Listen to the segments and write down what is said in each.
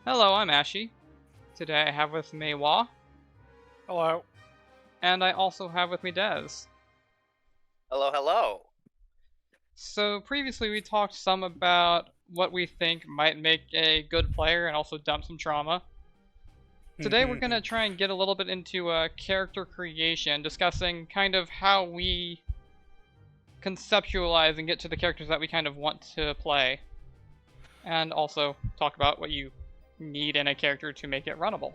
Hello, I'm Ashy. Today I have with me Wa, Hello. and I also have with me Dez. Hello, hello. So previously we talked some about what we think might make a good player and also dump some trauma. Today we're gonna try and get a little bit into character creation, discussing kind of how we conceptualize and get to the characters that we kind of want to play. And also talk about what you need in a character to make it runnable.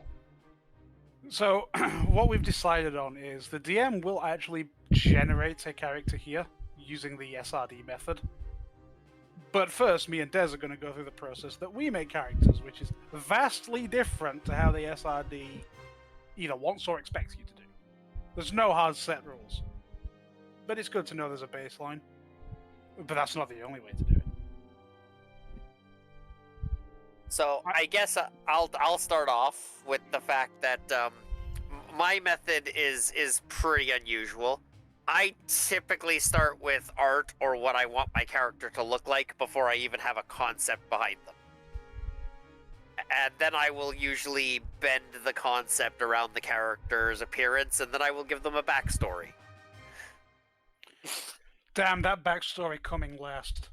So, what we've decided on is the DM will actually generate a character here using the SRD method. But first, me and Des are going to go through the process that we make characters, which is vastly different to how the SRD either wants or expects you to do. There's no hard set rules. But it's good to know there's a baseline. But that's not the only way to do it. So I guess I'll start off with the fact that my method is pretty unusual. I typically start with art or what I want my character to look like before I even have a concept behind them. And then I will usually bend the concept around the character's appearance, and then I will give them a backstory. Damn, that backstory coming last.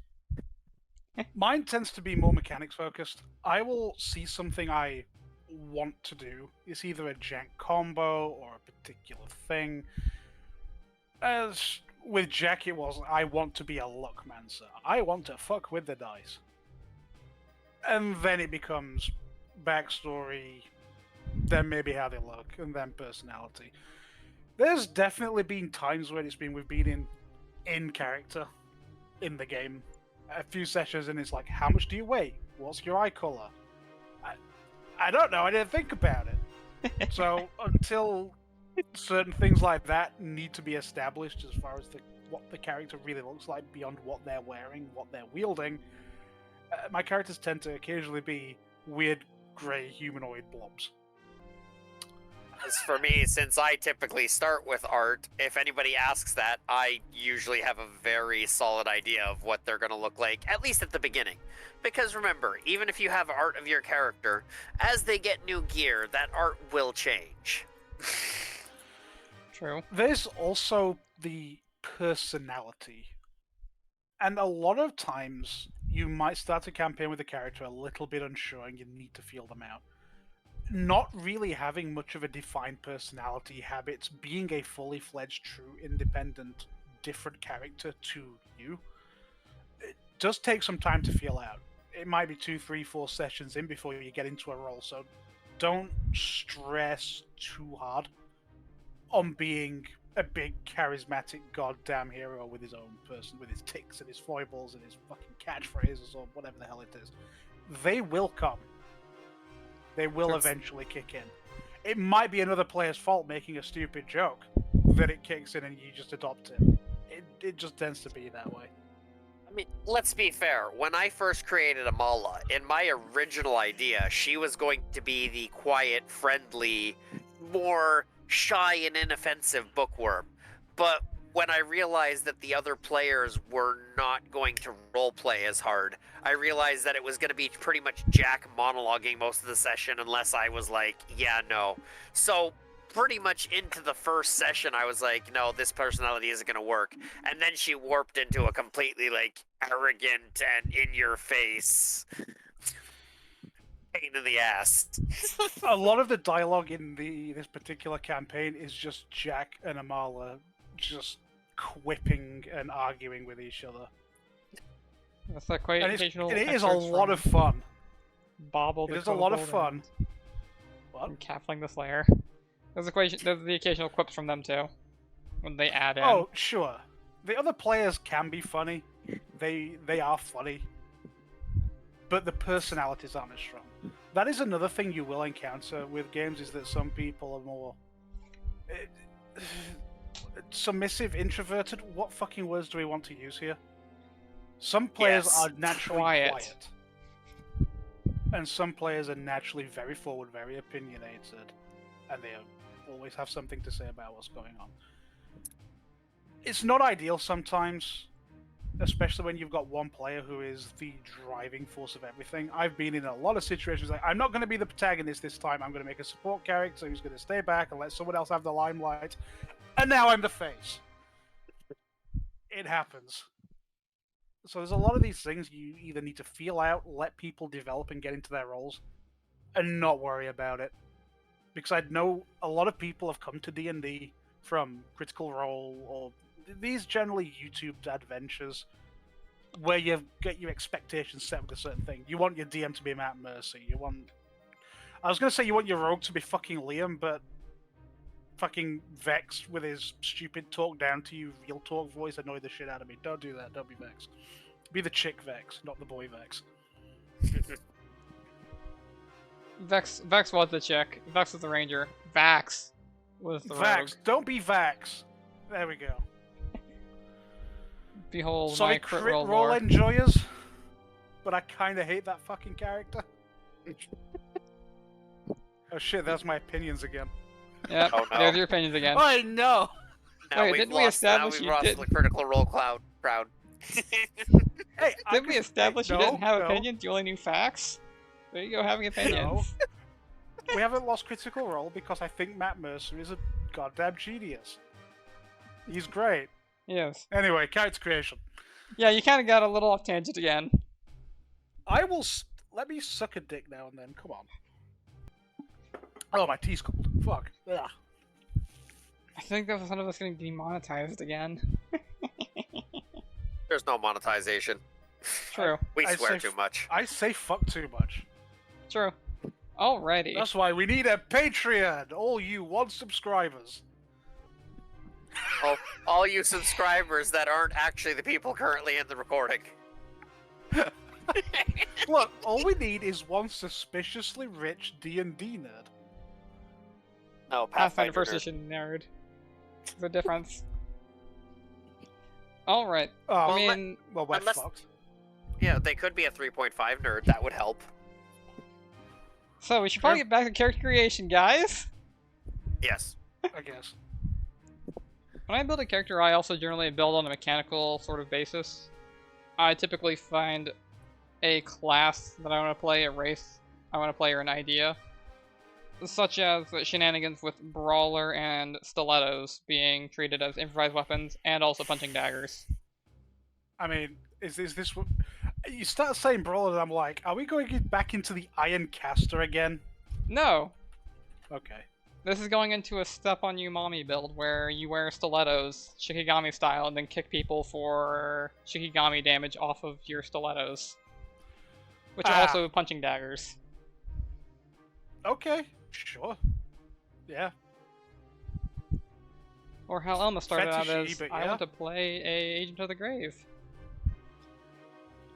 Mine tends to be more mechanics focused. I will see something I want to do. It's either a jank combo or a particular thing. As with Jack, it was I want to be a luckmancer. I want to fuck with the dice. And then it becomes backstory, then maybe how they look, and then personality. There's definitely been times when we've been in character in the game. A few sessions and it's like, how much do you weigh? What's your eye color? I don't know. I didn't think about it. So until certain things like that need to be established as far as what the character really looks like beyond what they're wearing, what they're wielding, my characters tend to occasionally be weird grey humanoid blobs. As for me, since I typically start with art, if anybody asks that, I usually have a very solid idea of what they're going to look like, at least at the beginning. Because remember, even if you have art of your character, as they get new gear, that art will change. True. There's also the personality. And a lot of times, you might start a campaign with a character a little bit unsure and you need to feel them out. Not really having much of a defined personality, habits, being a fully fledged, true, independent, different character to you, it does take some time to feel out. It might be 2, 3, 4 sessions in before you get into a role, so don't stress too hard on being a big charismatic goddamn hero with his own person, with his ticks and his foibles and his fucking catchphrases or whatever the hell it is. They will come. They will eventually kick in. It might be another player's fault making a stupid joke that it kicks in and you just adopt it. It just tends to be that way. I mean, let's be fair. When I first created Amala, in my original idea, she was going to be the quiet, friendly, more shy and inoffensive bookworm. But when I realized that the other players were not going to roleplay as hard, I realized that it was going to be pretty much Jack monologuing most of the session unless I was like, yeah, no. So pretty much into the first session, I was like, no, this personality isn't going to work. And then she warped into a completely, like, arrogant and in-your-face pain in the ass. A lot of the dialogue in this particular campaign is just Jack and Amala just quipping and arguing with each other. That's a quite occasional. It is a lot of fun. Bobble. It is a lot of fun. What? And Caffling the Slayer. There's the occasional quips from them too, when they add in. Oh, sure. The other players can be funny. They are funny, but the personalities aren't as strong. That is another thing you will encounter with games, is that some people are more submissive, introverted. What fucking words do we want to use here? Some players are naturally quiet. And some players are naturally very forward, very opinionated, and they always have something to say about what's going on. It's not ideal sometimes, especially when you've got one player who is the driving force of everything. I've been in a lot of situations like, I'm not going to be the protagonist this time. I'm going to make a support character who's going to stay back and let someone else have the limelight. And now I'm the face. It happens. So there's a lot of these things you either need to feel out, let people develop and get into their roles, and not worry about it. Because I know a lot of people have come to D&D from Critical Role or these generally YouTubed adventures where you get your expectations set with a certain thing. You want your DM to be Matt Mercy. I was going to say you want your rogue to be fucking Liam, but fucking Vex with his stupid talk down to you real talk voice annoyed the shit out of me. Don't do that. Don't be Vex. Be the chick Vex, not the boy Vex. Vex was the chick. Vex was the ranger. Vax was the Vax. rogue. Don't be Vax. There we go. Behold Sorry, my crit crit roll roll lore. enjoyers, but I kind of hate that fucking character. Oh shit, that's my opinions again. Yep, Oh, no. there's your opinions again. I know. Now Wait, we've didn't we lost, establish now we've you lost did- the Critical Role crowd. Hey, Didn't we establish you didn't have no. opinions? You only knew facts? There you go, having opinions. We haven't lost Critical Role because I think Matt Mercer is a goddamn genius. He's great. Yes. Anyway, character creation. Yeah, you kind of got a little off tangent again. I will let me suck a dick now and then. Come on. Oh, my tea's cold. Fuck. Ugh. I think that was one of us getting demonetized again. There's no monetization. True. We I swear say too much. I say fuck too much. True. Alrighty. That's why we need a Patreon. All you one subscribers. All you subscribers that aren't actually the people currently in the recording. Look, all we need is one suspiciously rich D&D nerd. No, Pathfinder Pathfinder first nerd. edition nerd. The difference. Alright. Oh, I Well, mean, well, we're unless- fucked. Yeah, they could be a 3.5 nerd. That would help. so we should probably get back to character creation, guys. Yes. I guess. When I build a character, I also generally build on a mechanical sort of basis. I typically find a class that I want to play, a race I want to play, or an idea. Such as shenanigans with Brawler and Stilettos being treated as improvised weapons, and also punching daggers. I mean, is this what... You start saying Brawler and I'm like, are we going back into the Iron Caster again? No! Okay. This is going into a Step on You Mommy build where you wear stilettos, Shikigami style, and then kick people for Shikigami damage off of your stilettos. Which are Ah. also punching daggers. Okay. Sure. Yeah. Or how Elma started out Fetishy, as, but I yeah. want to play a Agent of the Grave.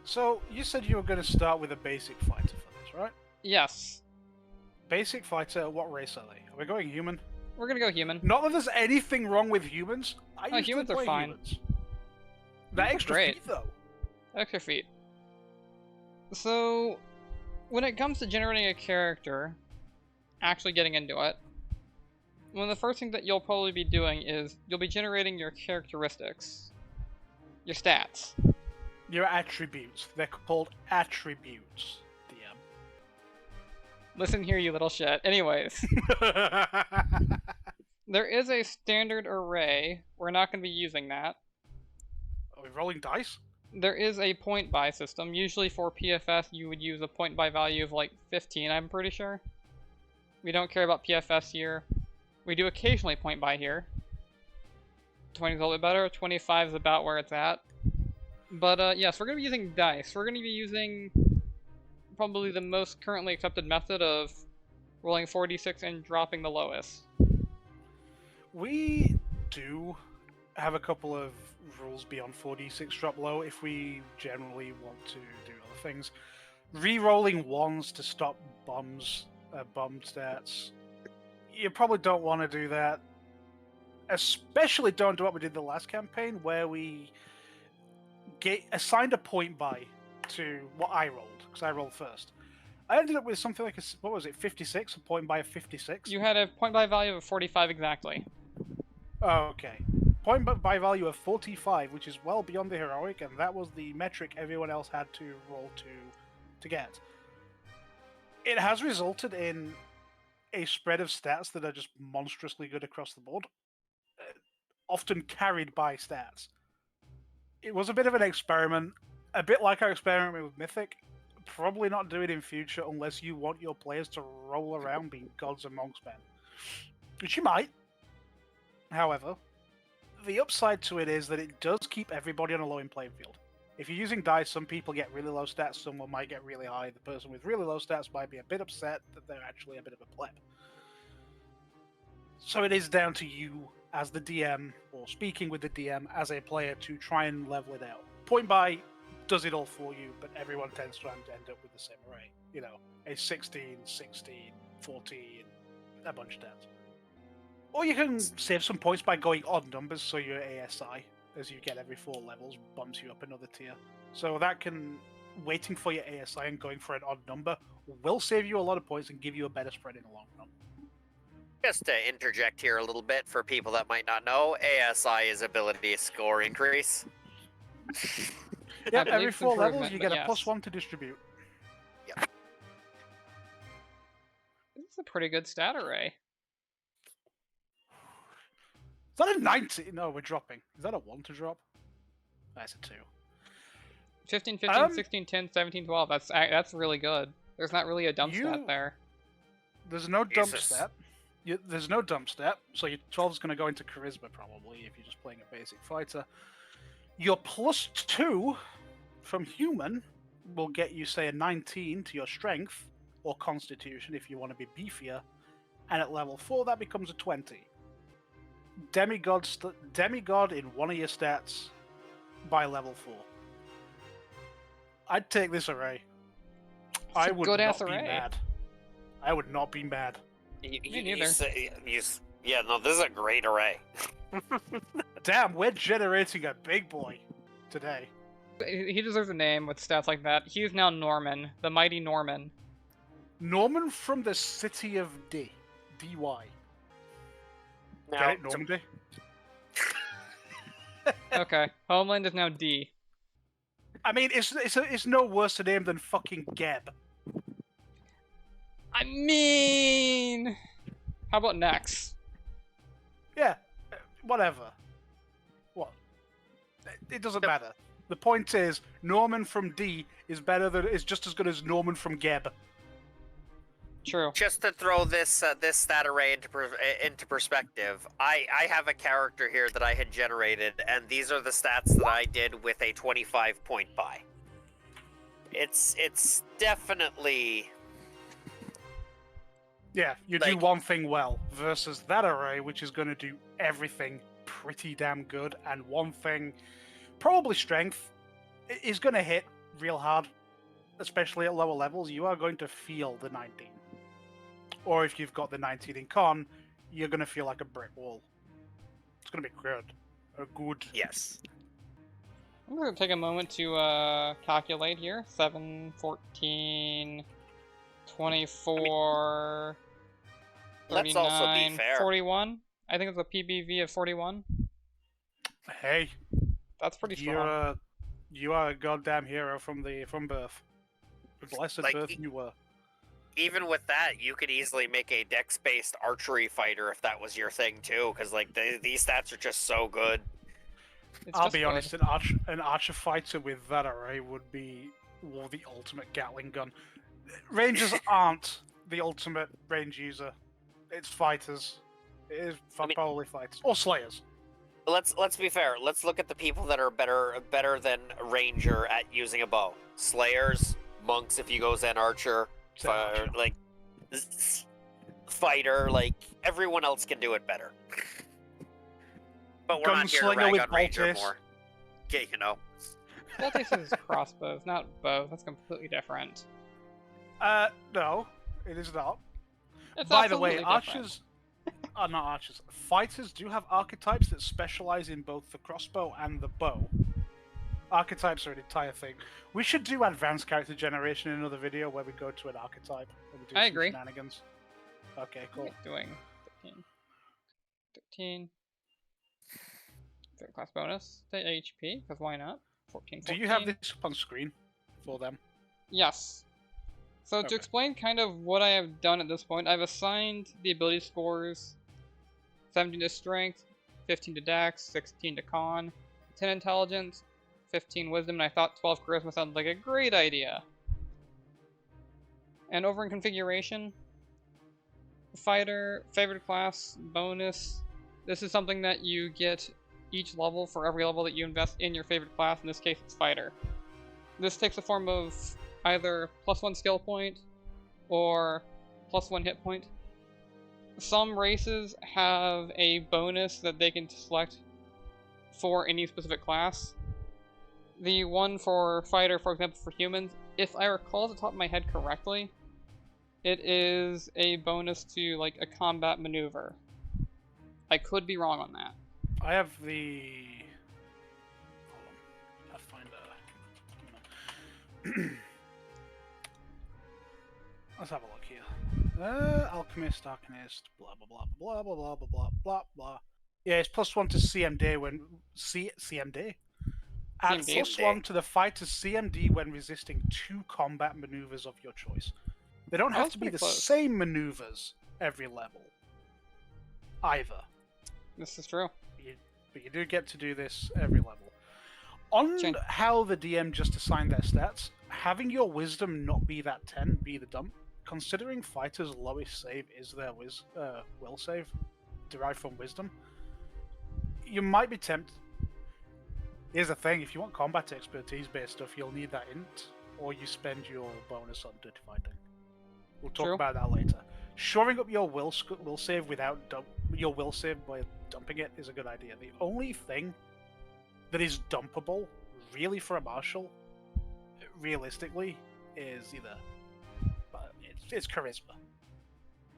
So, you said you were going to start with a basic fighter for this, right? Yes. Basic fighter, what race are they? Are we going human? We're gonna go human. Not that there's anything wrong with humans. I No, used humans to are play fine. humans. That Humans are extra great. feet, though. Extra feet. So, when it comes to generating a character, actually getting into it, one of the first things that you'll probably be doing is you'll be generating your characteristics. Your stats. Your attributes. They're called attributes, DM. Listen here, you little shit. Anyways, there is a standard array. We're not going to be using that. Are we rolling dice? There is a point buy system. Usually for PFS, you would use a point buy value of like 15, I'm pretty sure. We don't care about PFS here. We do occasionally point buy here. 20 is a little bit better. 25 is about where it's at. But yes, we're going to be using dice. We're going to be using probably the most currently accepted method of rolling 4d6 and dropping the lowest. We do have a couple of rules beyond 4d6 drop low if we generally want to do other things. Re-rolling ones to stop bomb stats. You probably don't want to do that. Especially don't do what we did the last campaign where we assigned a point buy to what I rolled, because I rolled first. I ended up with something like what was it, 56? A point buy of 56? You had a point buy value of 45 exactly. Oh, okay. point by value of 45, which is well beyond the heroic, and that was the metric everyone else had to roll to get. It has resulted in a spread of stats that are just monstrously good across the board, often carried by stats. It was a bit of an experiment, a bit like our experiment with Mythic. Probably not do it in future unless you want your players to roll around being gods and monks men. Which you might. However, the upside to it is that it does keep everybody on a low playing field. If you're using dice, some people get really low stats, someone might get really high. The person with really low stats might be a bit upset that they're actually a bit of a pleb. So it is down to you as the DM, or speaking with the DM as a player, to try and level it out. Point by does it all for you, but everyone tends to end up with the same array. You know, a 16, 16, 14, a bunch of stats. Or you can save some points by going odd numbers, so your ASI, as you get every 4 levels, bumps you up another tier. So that can, waiting for your ASI and going for an odd number, will save you a lot of points and give you a better spread in the long run. Just to interject here a little bit for people that might not know, ASI is ability score increase. Yep, believe every it's 4 levels improvement, you but get a yes. +1 to distribute. This is a pretty good stat array. Is that a 90? No, we're dropping. Is that a 1 to drop? That's a 2. 15, 15, 16, 10, 17, 12. That's really good. There's not really a dump stat there. There's no dump Jesus. stat. There's no dump stat, so your 12 is going to go into charisma probably if you're just playing a basic fighter. Your +2 from human will get you, say, a 19 to your strength or constitution if you want to be beefier, and at level 4 that becomes a 20. Demigod in one of your stats by level 4. I'd take this array. I would not be mad. I would not be mad. Me neither. Yeah, no, this is a great array. Damn, we're generating a big boy today. He deserves a name with stats like that. He is now Norman, the mighty Norman. Norman from the city of D. D-Y. Now, Get it, Normandy? Okay, Homeland is now D. I mean, it's no worse a name than fucking Geb. I mean... How about Nex? Yeah, whatever. What? It doesn't matter. The point is, Norman from D is just as good as Norman from Geb. True. just to throw this this stat array into perspective, I have a character here that I had generated, and these are the stats that I did with a 25 point buy. It's definitely... Yeah, you do one thing well, versus that array, which is going to do everything pretty damn good, and one thing, probably strength, is going to hit real hard, especially at lower levels. You are going to feel the 19. Or if you've got the 19 in con, you're going to feel like a brick wall. It's going to be good. Good. Yes. I'm going to take a moment to calculate here. 7, 14, 24, 39, let's also be fair. 41. I think it's a PBV of 41. Hey, that's pretty strong. You are a goddamn hero from birth. The blessed birth you were. Even with that, you could easily make a dex-based archery fighter if that was your thing too, because like these stats are just so good. I'll be honest, an archer fighter with that array would be the ultimate Gatling gun. Rangers aren't the ultimate range user. It's fighters. It is probably fighters or slayers. Let's be fair. Let's look at the people that are better than ranger at using a bow. Slayers, monks if you go Zen archer, like fighter. Like everyone else can do it better. But we're not here to rag on ranger more. Yeah, you know. Boltis is crossbows, not bow. That's completely different. No, it is not. It's By the way, different. archers are not archers. Fighters do have archetypes that specialize in both the crossbow and the bow. Archetypes are an entire thing. We should do advanced character generation in another video where we go to an archetype and we do I some agree. shenanigans. Okay, cool. What am I doing? 13. Third class bonus to HP, because why not? 14, Do you have this up on screen for them? Yes. So Okay. to explain kind of what I have done at this point, I've assigned the ability scores 17 to Strength, 15 to Dex, 16 to Con, 10 Intelligence, 15 Wisdom, and I thought 12 Charisma sounded like a great idea. And over in Configuration, Fighter, Favorite Class, Bonus. This is something that you get each level for every level that you invest in your favorite class. In this case, it's Fighter. This takes the form of either +1 skill point or +1 hit point. Some races have a bonus that they can select for any specific class. The one for Fighter, for example, for humans, if I recall at the top of my head correctly, it is a bonus to like a combat maneuver. I could be wrong on that. I have the. Hold on. Pathfinder. Let's have a look here. Alchemist, Arcanist, blah blah blah blah blah blah blah blah blah blah. Yeah, it's +1 to CMD when CMD. Add CMD? +1 to the fighter's CMD when resisting 2 combat maneuvers of your choice. They don't have That's to be pretty the close. same maneuvers every level. Either. This is true. But you do get to do this every level. On Change. how the DM just assigned their stats, having your wisdom not be that 10, be the dump, considering fighters' lowest save is their will save, derived from wisdom, you might be tempted. Here's the thing, if you want combat expertise based stuff, you'll need that int, or you spend your bonus on dirty fighting. We'll talk True. about that later. Shoring up your will save without your will save by dumping it is a good idea. The only thing that is dumpable, really, for a marshal, realistically, is either, but it's charisma.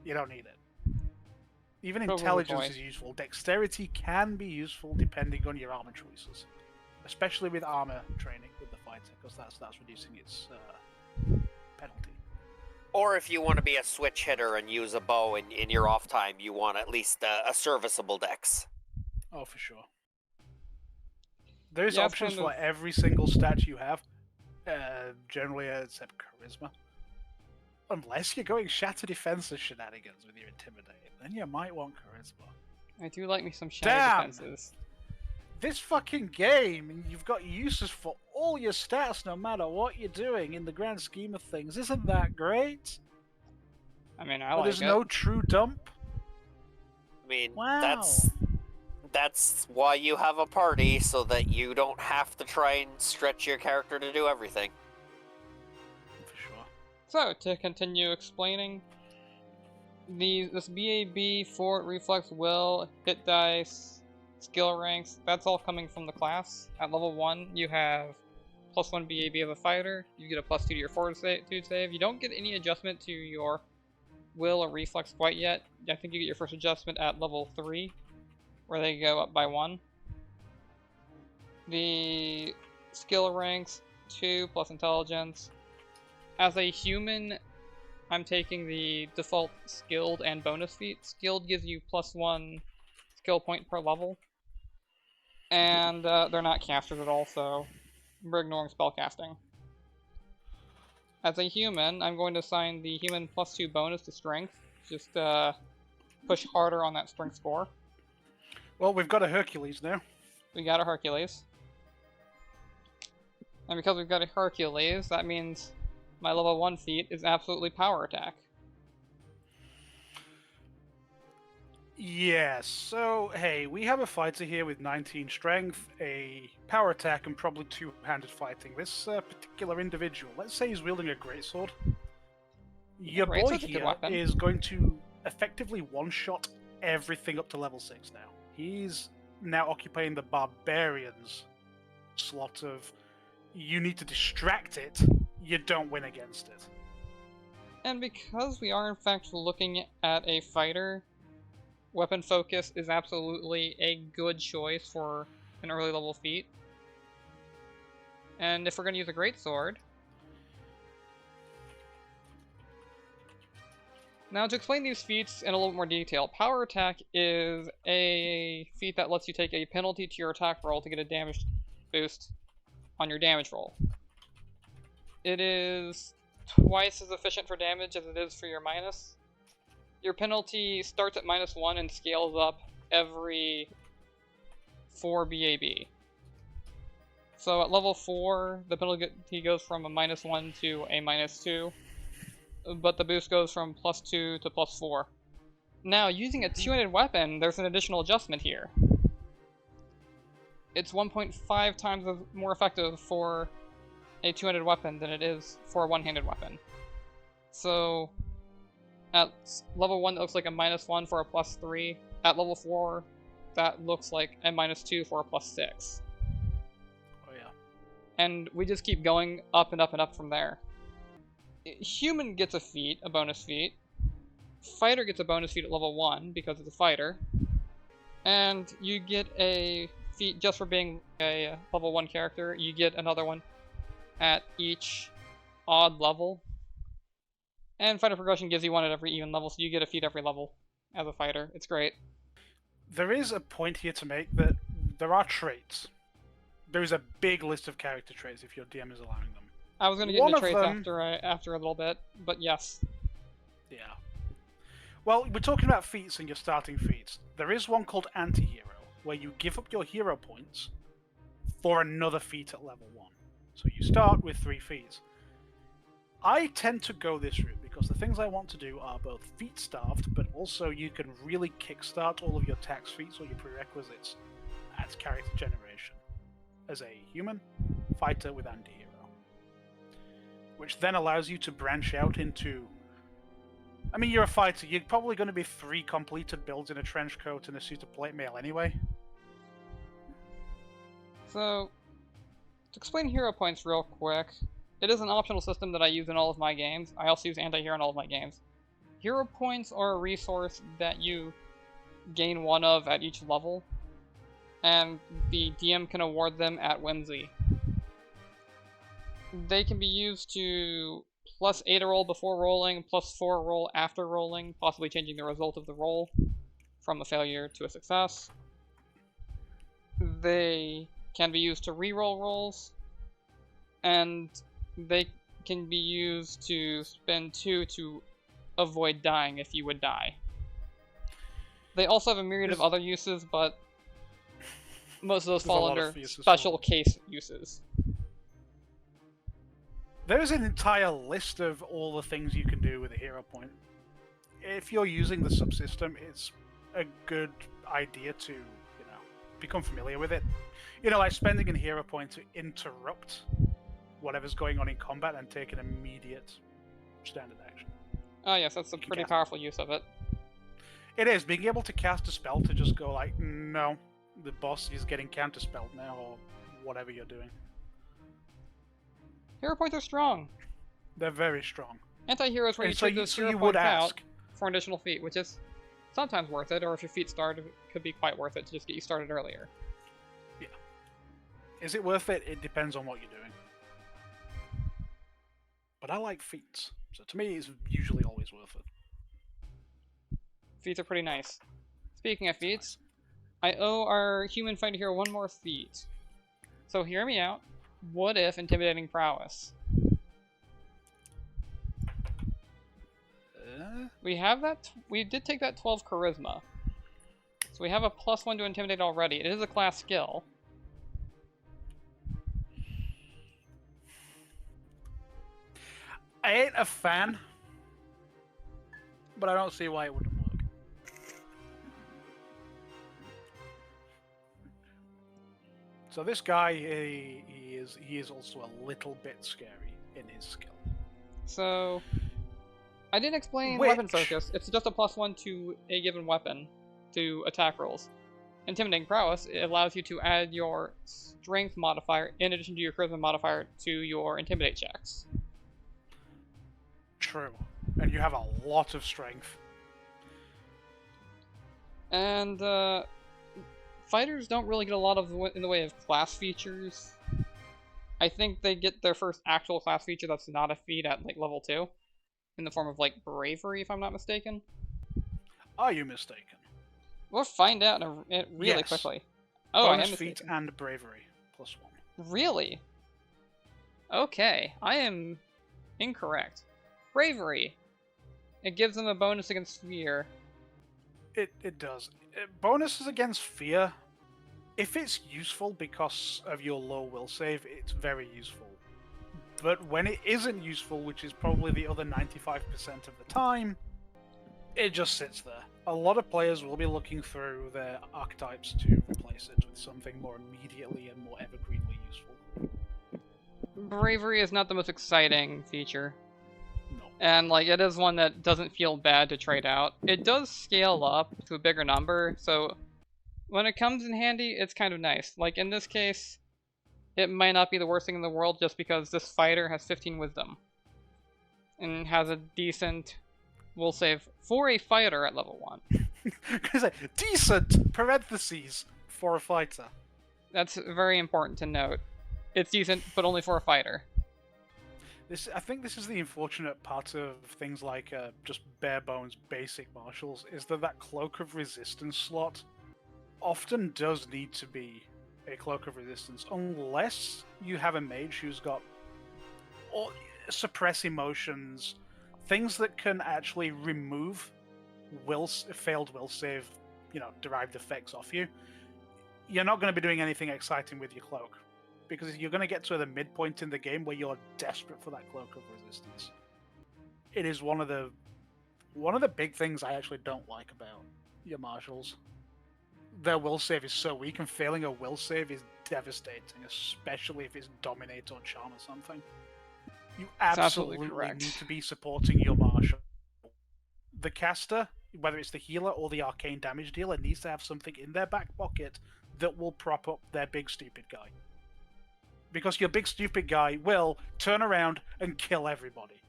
You don't need it. Even Probably intelligence point. is useful. Dexterity can be useful depending on your armor choices, especially with armor training with the fighter, because that's reducing its penalty. Or if you want to be a switch hitter and use a bow in your off time, you want at least a serviceable dex. Oh, for sure. There's Yeah, it's options kind for of- every single stat you have, generally except charisma. Unless you're going shatter defenses shenanigans with your intimidate, then you might want charisma. I do like me some shadow Damn! defenses. This fucking game, you've got uses for all your stats no matter what you're doing in the grand scheme of things. Isn't that great? I mean, I But like there's it. no true dump. I mean, Wow. that's why you have a party, so that you don't have to try and stretch your character to do everything. For sure. So, to continue explaining, this BAB, Fort, Reflex, Will, Hit Dice, Skill ranks, that's all coming from the class. At level 1, you have +1 BAB of a fighter, you get a +2 to your fortitude save. You don't get any adjustment to your Will or Reflex quite yet. I think you get your first adjustment at level 3, where they go up by 1. The skill ranks, 2 plus intelligence. As a human, I'm taking the default skilled and bonus feat. Skilled gives you +1 skill point per level. And they're not casters at all, so we're ignoring spellcasting. As a human, I'm going to assign the human +2 bonus to strength. Just push harder on that strength score. Well, we've got a Hercules now. We got a Hercules. And because we've got a Hercules, that means my level 1 feat is absolutely power attack. Yes, so, hey, we have a fighter here with 19 strength, a power attack, and probably two-handed fighting. This particular individual, let's say he's wielding a greatsword. Your boy Greatsword's a good here weapon. is going to effectively one-shot everything up to level 6 now. He's now occupying the barbarian's slot of, you need to distract it, you don't win against it. And because we are in fact looking at a fighter, weapon focus is absolutely a good choice for an early level feat. And if we're going to use a greatsword, Now, to explain these feats in a little more detail, Power Attack is a feat that lets you take a penalty to your attack roll to get a damage boost on your damage roll. It is twice as efficient for damage as it is for your minus. Your penalty starts at -1 and scales up every 4 BAB. So at level 4, the penalty goes from a -1 to a -2, but the boost goes from +2 to +4. Now, using a two-handed weapon, there's an additional adjustment here. It's 1.5 times more effective for a two-handed weapon than it is for a one-handed weapon. So, at level 1, that looks like a -1 for a +3. At level 4, that looks like a -2 for a +6. Oh yeah. And we just keep going up and up and up from there. Human gets a feat, a bonus feat. Fighter gets a bonus feat at level 1 because it's a fighter. And you get a feat just for being a level 1 character. You get another one at each odd level. And fighter progression gives you one at every even level, so you get a feat every level as a fighter. It's great. There is a point here to make that there are traits. There is a big list of character traits if your DM is allowing them. I was going to get One into of traits them- after a little bit, but yes. Yeah. Well, we're talking about feats and your starting feats. There is one called Anti-Hero, where you give up your hero points for another feat at level 1. So you start with 3 feats. I tend to go this route because the things I want to do are both feat starved, but also you can really kickstart all of your tax feats or your prerequisites as character generation as a human fighter with Anti-Hero, which then allows you to branch out into... I mean, you're a fighter, you're probably going to be 3 completed builds in a trench coat and a suit of plate mail anyway. So, to explain hero points real quick, it is an optional system that I use in all of my games. I also use anti-hero in all of my games. Hero points are a resource that you gain 1 of at each level, and the DM can award them at whimsy. They can be used to +8 a roll before rolling, +4 a roll after rolling, possibly changing the result of the roll from a failure to a success. They can be used to reroll rolls, and they can be used to spend 2 to avoid dying if you would die. They also have a myriad of other uses, but most of those fall under special case uses. There's an entire list of all the things you can do with a hero point. If you're using the subsystem, it's a good idea to, become familiar with it. Like spending a hero point to interrupt whatever's going on in combat and take an immediate standard action. Oh yes, that's a pretty powerful use of it. It is. Being able to cast a spell to just go like, no, the boss is getting counterspelled now, or whatever you're doing. Hero points are strong. They're very strong. Anti-heroes where you take those hero points out for an additional feat, which is sometimes worth it, or if your feat started, it could be quite worth it to just get you started earlier. Yeah. Is it worth it? It depends on what you're doing. But I like feats, so to me it's usually always worth it. Feats are pretty nice. Speaking of feats, I owe our human fighter hero one more feat. So hear me out. What if intimidating prowess? We have that. We did take that 12 charisma, so we have a +1 to intimidate already. It is a class skill. I ain't a fan, but I don't see why it wouldn't work. So this guy, he is also a little bit scary in his skill. So I didn't explain weapon focus. It's just a +1 to a given weapon to attack rolls. Intimidating prowess, it allows you to add your strength modifier in addition to your charisma modifier to your intimidate checks. True. And you have a lot of strength. And fighters don't really get a lot of in the way of class features. I think they get their first actual class feature that's not a feat at like level 2. in the form of like bravery, if I'm not mistaken. Are you mistaken? We'll find out really Yes. quickly. Oh, I Bonus am feat mistaken. and bravery +1. Really? Okay, I am incorrect. Bravery. It gives them a bonus against fear. It does. Bonuses against fear. If it's useful because of your low will save, it's very useful. But when it isn't useful, which is probably the other 95% of the time, it just sits there. A lot of players will be looking through their archetypes to replace it with something more immediately and more evergreenly useful. Bravery is not the most exciting feature. No. And like it is one that doesn't feel bad to trade out. It does scale up to a bigger number, so when it comes in handy, it's kind of nice. Like in this case, it might not be the worst thing in the world just because this fighter has 15 wisdom and has a decent will save for a fighter at level 1. Because decent parentheses for a fighter. That's very important to note. It's decent, but only for a fighter. I think this is the unfortunate part of things like just bare bones basic martials, is that cloak of resistance slot often does need to be a cloak of resistance, unless you have a mage who's got suppress emotions, things that can actually remove failed will save, derived effects off you. You're not going to be doing anything exciting with your cloak, because you're going to get to the midpoint in the game where you're desperate for that cloak of resistance. It is one of the big things I actually don't like about your marshals. Their will save is so weak, and failing a will save is devastating, especially if it's dominate or charm or something. You absolutely correct. need to be supporting your marshal. The caster, whether it's the healer or the arcane damage dealer, needs to have something in their back pocket that will prop up their big stupid guy. Because your big stupid guy will turn around and kill everybody.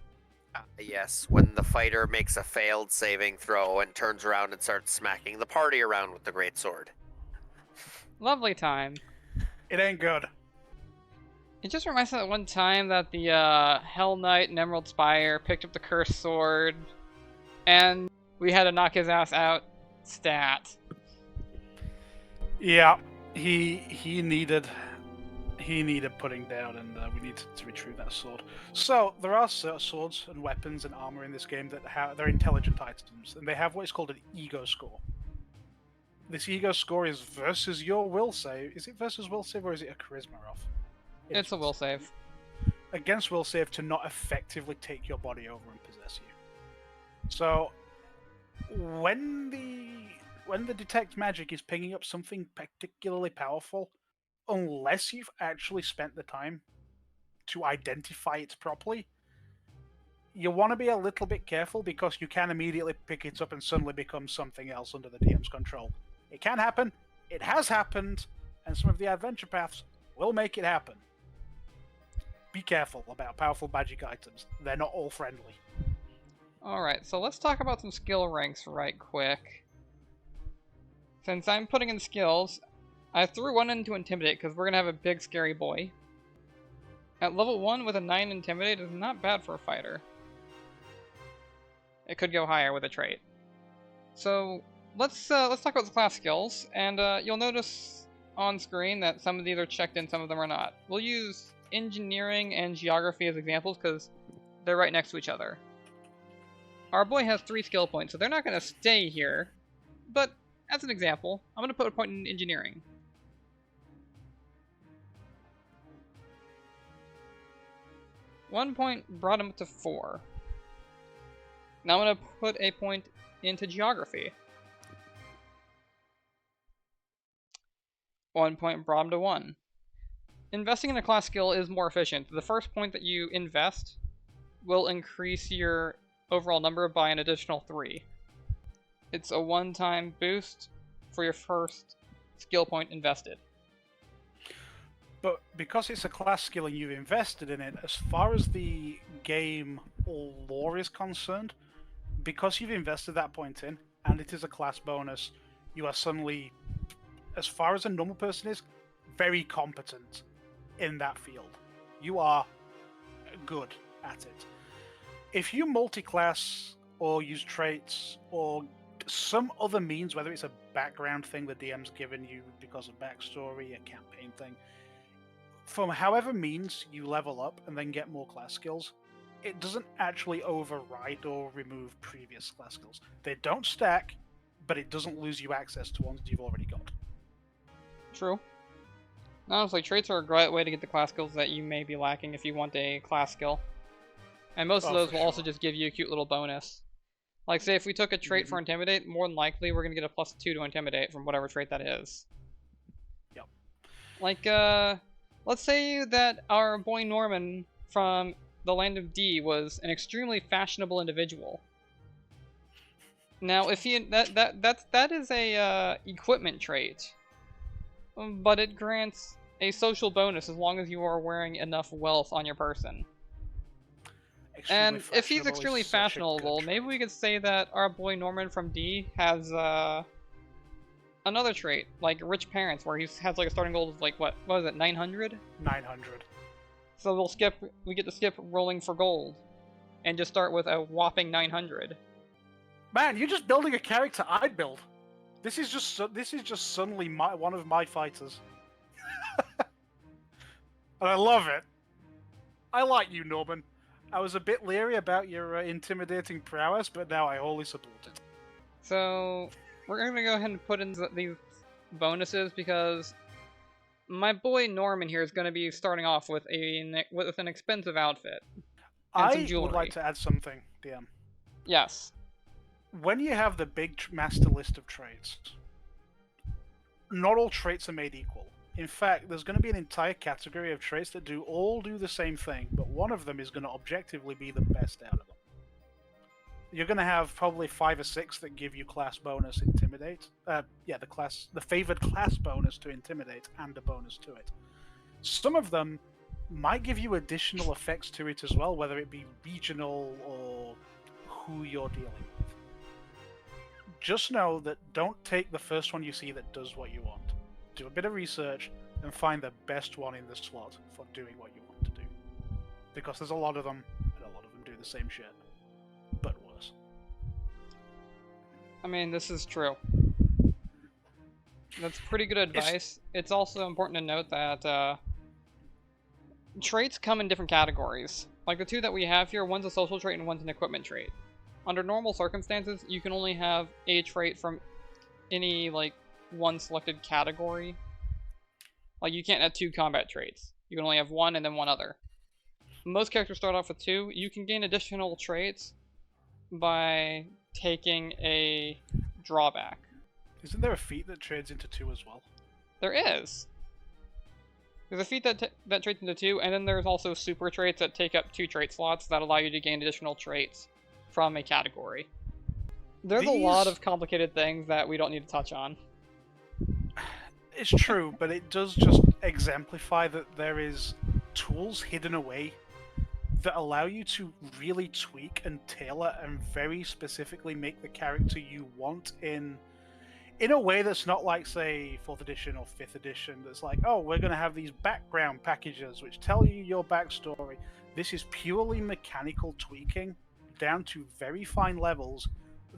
Yes, when the fighter makes a failed saving throw and turns around and starts smacking the party around with the greatsword. Lovely time. It ain't good. It just reminds me of that one time that the Hell Knight and Emerald Spire picked up the cursed sword, and we had to knock his ass out. Stat. Yeah, he needed putting down, and we need to retrieve that sword. So there are swords and weapons and armor in this game that they're intelligent items, and they have what is called an ego score. This ego score is versus your will save. Is it versus will save, or is it a charisma off? It's a will save. Against will save to not effectively take your body over and possess you. So when the detect magic is pinging up something particularly powerful, unless you've actually spent the time to identify it properly, you want to be a little bit careful, because you can immediately pick it up and suddenly become something else under the DM's control. It can happen, it has happened, and some of the adventure paths will make it happen. Be careful about powerful magic items. They're not all friendly. Alright, so let's talk about some skill ranks right quick. Since I'm putting in skills, I threw one into Intimidate because we're going to have a big scary boy. At level 1 with a 9 Intimidate is not bad for a fighter. It could go higher with a trait. So let's talk about the class skills, and you'll notice on screen that some of these are checked in, some of them are not. We'll use engineering and geography as examples because they're right next to each other. Our boy has 3 skill points, so they're not going to stay here, but as an example, I'm going to put a point in engineering. One point brought him to 4. Now I'm going to put a point into geography. 1 point brought him to 1. Investing in a class skill is more efficient. The first point that you invest will increase your overall number by an additional 3. It's a one-time boost for your first skill point invested. But because it's a class skill and you've invested in it, as far as the game lore is concerned, because you've invested that point in, and it is a class bonus, you are suddenly, as far as a normal person is, very competent in that field. You are good at it. if you multi-class or use traits or some other means, whether it's a background thing the DM's given you because of backstory, a campaign thing, from however means you level up and then get more class skills, it doesn't actually override or remove previous class skills. They don't stack, but it doesn't lose you access to ones you've already got. True. Honestly, traits are a great way to get the class skills that you may be lacking if you want a class skill. And most of those will also just give you a cute little bonus. Like, say if we took a trait for Intimidate, more than likely we're going to get a +2 to Intimidate from whatever trait that is. Yep. Like, let's say that our boy Norman from the Land of D was an extremely fashionable individual. Now, if he that is a equipment trait, but it grants a social bonus as long as you are wearing enough wealth on your person. And if he's extremely fashionable, maybe we could say that our boy Norman from D has another trait, like rich parents, where he has like a starting goal of like what was it, 900? 900. So we get to skip rolling for gold, and just start with a whopping 900. Man, you're just building a character I'd build. This is just suddenly one of my fighters, and I love it. I like you, Norman. I was a bit leery about your intimidating prowess, but now I wholly support it. So we're gonna go ahead and put in these bonuses because my boy Norman here is gonna be starting off with an expensive outfit and some jewelry. I would like to add something, DM. Yes. When you have the big master list of traits, not all traits are made equal. In fact, there's going to be an entire category of traits that all do the same thing, but one of them is going to objectively be the best out of them. You're going to have probably 5 or 6 that give you class bonus Intimidate. The favored class bonus to Intimidate and a bonus to it. Some of them might give you additional effects to it as well, whether it be regional or who you're dealing with. Just know that don't take the first one you see that does what you want. Do a bit of research and find the best one in the slot for doing what you want to do. Because there's a lot of them, and a lot of them do the same shit, but worse. I mean, this is true. That's pretty good advice. It's also important to note that traits come in different categories. Like the two that we have here, one's a social trait and one's an equipment trait. Under normal circumstances, you can only have a trait from any, like, one selected category. Like, you can't have 2 combat traits. You can only have one and then one other. Most characters start off with 2. You can gain additional traits by taking a drawback. Isn't there a feat that trades into 2 as well? There is. There's a feat that trades into 2, and then there's also super traits that take up 2 trait slots that allow you to gain additional traits from a category. There's a lot of complicated things that we don't need to touch on. It's true, but it does just exemplify that there is tools hidden away that allow you to really tweak and tailor and very specifically make the character you want in a way that's not like, say, 4th edition or 5th edition, that's like, oh, we're going to have these background packages which tell you your backstory. This is purely mechanical tweaking down to very fine levels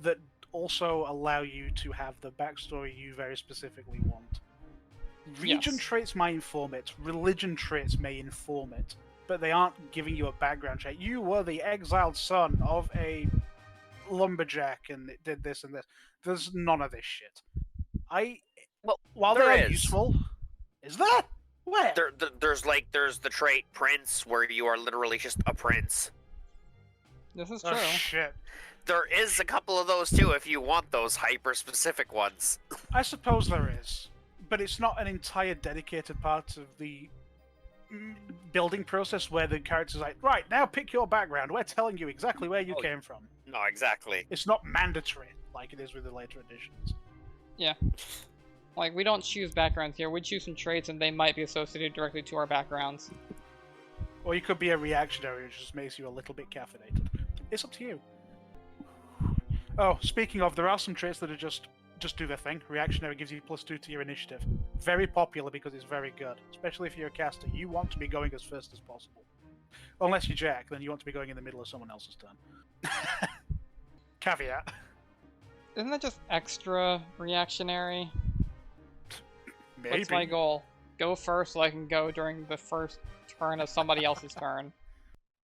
that also allow you to have the backstory you very specifically want. Region traits may inform it, religion traits may inform it, but they aren't giving you a background trait. You were the exiled son of a lumberjack and it did this and this. There's none of this shit. While they are useful, is there? Where? There's the trait Prince, where you are literally just a prince. This is true. Oh, shit. There is a couple of those too, if you want those hyper-specific ones. I suppose there is, but it's not an entire dedicated part of the building process where the character's like, right, now pick your background. We're telling you exactly where you came from. No, exactly. It's not mandatory like it is with the later editions. Yeah. Like, we don't choose backgrounds here. We choose some traits and they might be associated directly to our backgrounds. Or you could be a reactionary, which just makes you a little bit caffeinated. It's up to you. Oh, speaking of, there are some traits that are just do their thing. Reactionary gives you +2 to your initiative. Very popular because it's very good, especially if you're a caster. You want to be going as first as possible. Unless you're Jack, then you want to be going in the middle of someone else's turn. Caveat. Isn't that just extra reactionary? Maybe. What's my goal? Go first so I can go during the first turn of somebody else's turn.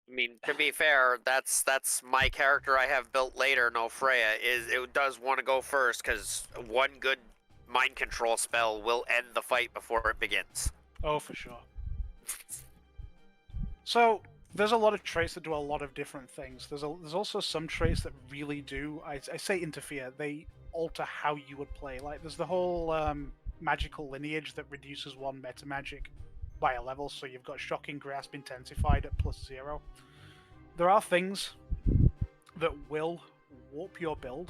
I mean, to be fair, that's my character I have built later, no Freya, is it does want to go first, because one good mind control spell will end the fight before it begins. Oh, for sure. So, there's a lot of traits that do a lot of different things. There's also some traits that really do, I say interfere, they alter how you would play. Like, there's the whole magical lineage that reduces one meta magic by a level, so you've got Shocking Grasp intensified at +0. There are things that will warp your build,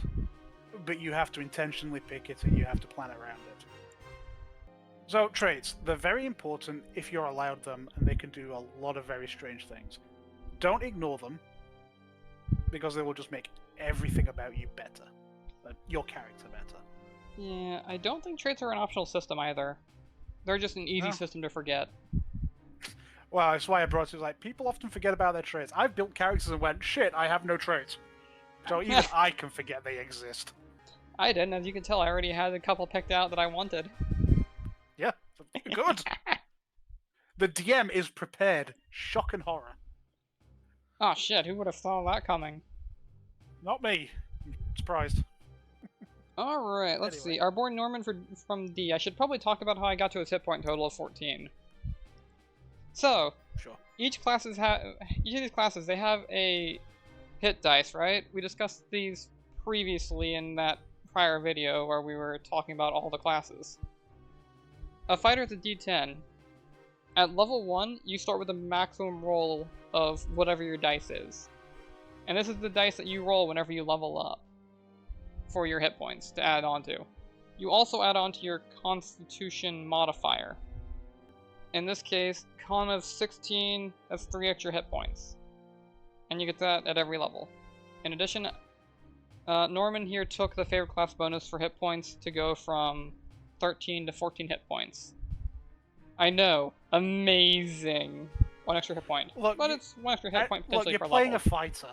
but you have to intentionally pick it and you have to plan around it. So, traits. They're very important if you're allowed them, and they can do a lot of very strange things. Don't ignore them, because they will just make everything about you better. Your character better. Yeah, I don't think traits are an optional system either. They're just an easy system to forget. Well, that's why I brought it. Like, people often forget about their traits. I've built characters and went, shit, I have no traits. So even I can forget they exist. I didn't, as you can tell, I already had a couple picked out that I wanted. Yeah, good. The DM is prepared. Shock and horror. Oh shit, who would have thought that coming? Not me. I'm surprised. Alright, let's Anyway. see. Our boy Norman from D. I should probably talk about how I got to his hit point total of 14. So, Sure. each of these classes, they have a hit dice, right? We discussed these previously in that prior video where we were talking about all the classes. A fighter is a D10. At level 1, you start with a maximum roll of whatever your dice is. And this is the dice that you roll whenever you level up for your hit points to add on to. You also add on to your Constitution modifier. In this case, con of 16, that's 3 extra hit points. And you get that at every level. In addition, Norman here took the favorite class bonus for hit points to go from 13 to 14 hit points. I know, amazing. 1 extra hit point. Look, but it's 1 extra hit point look, potentially you're per playing level. a fighter.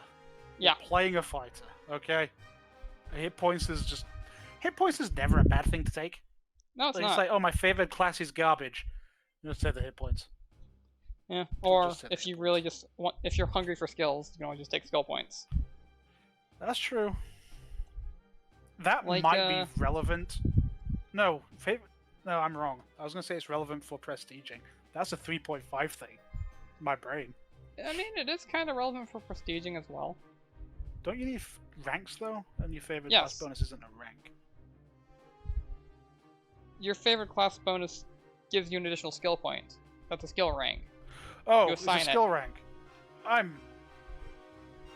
Yeah. You're playing a fighter, okay? Hit points is just... Hit points is never a bad thing to take. No, it's Like, not. it's like, oh, my favorite class is garbage. Just take the hit points. Yeah, or just hit if hit you points. really just want, if you're hungry for skills, you can always just take skill points. That's true. That Like, might be relevant. No, no, I'm wrong. I was going to say it's relevant for prestiging. That's a 3.5 thing. My brain. I mean, it is kind of relevant for prestiging as well. Don't you need ranks, though? And your favorite Yes. class bonus isn't a rank. Your favorite class bonus gives you an additional skill point. That's a skill rank. Oh, You it's a assign it. skill rank.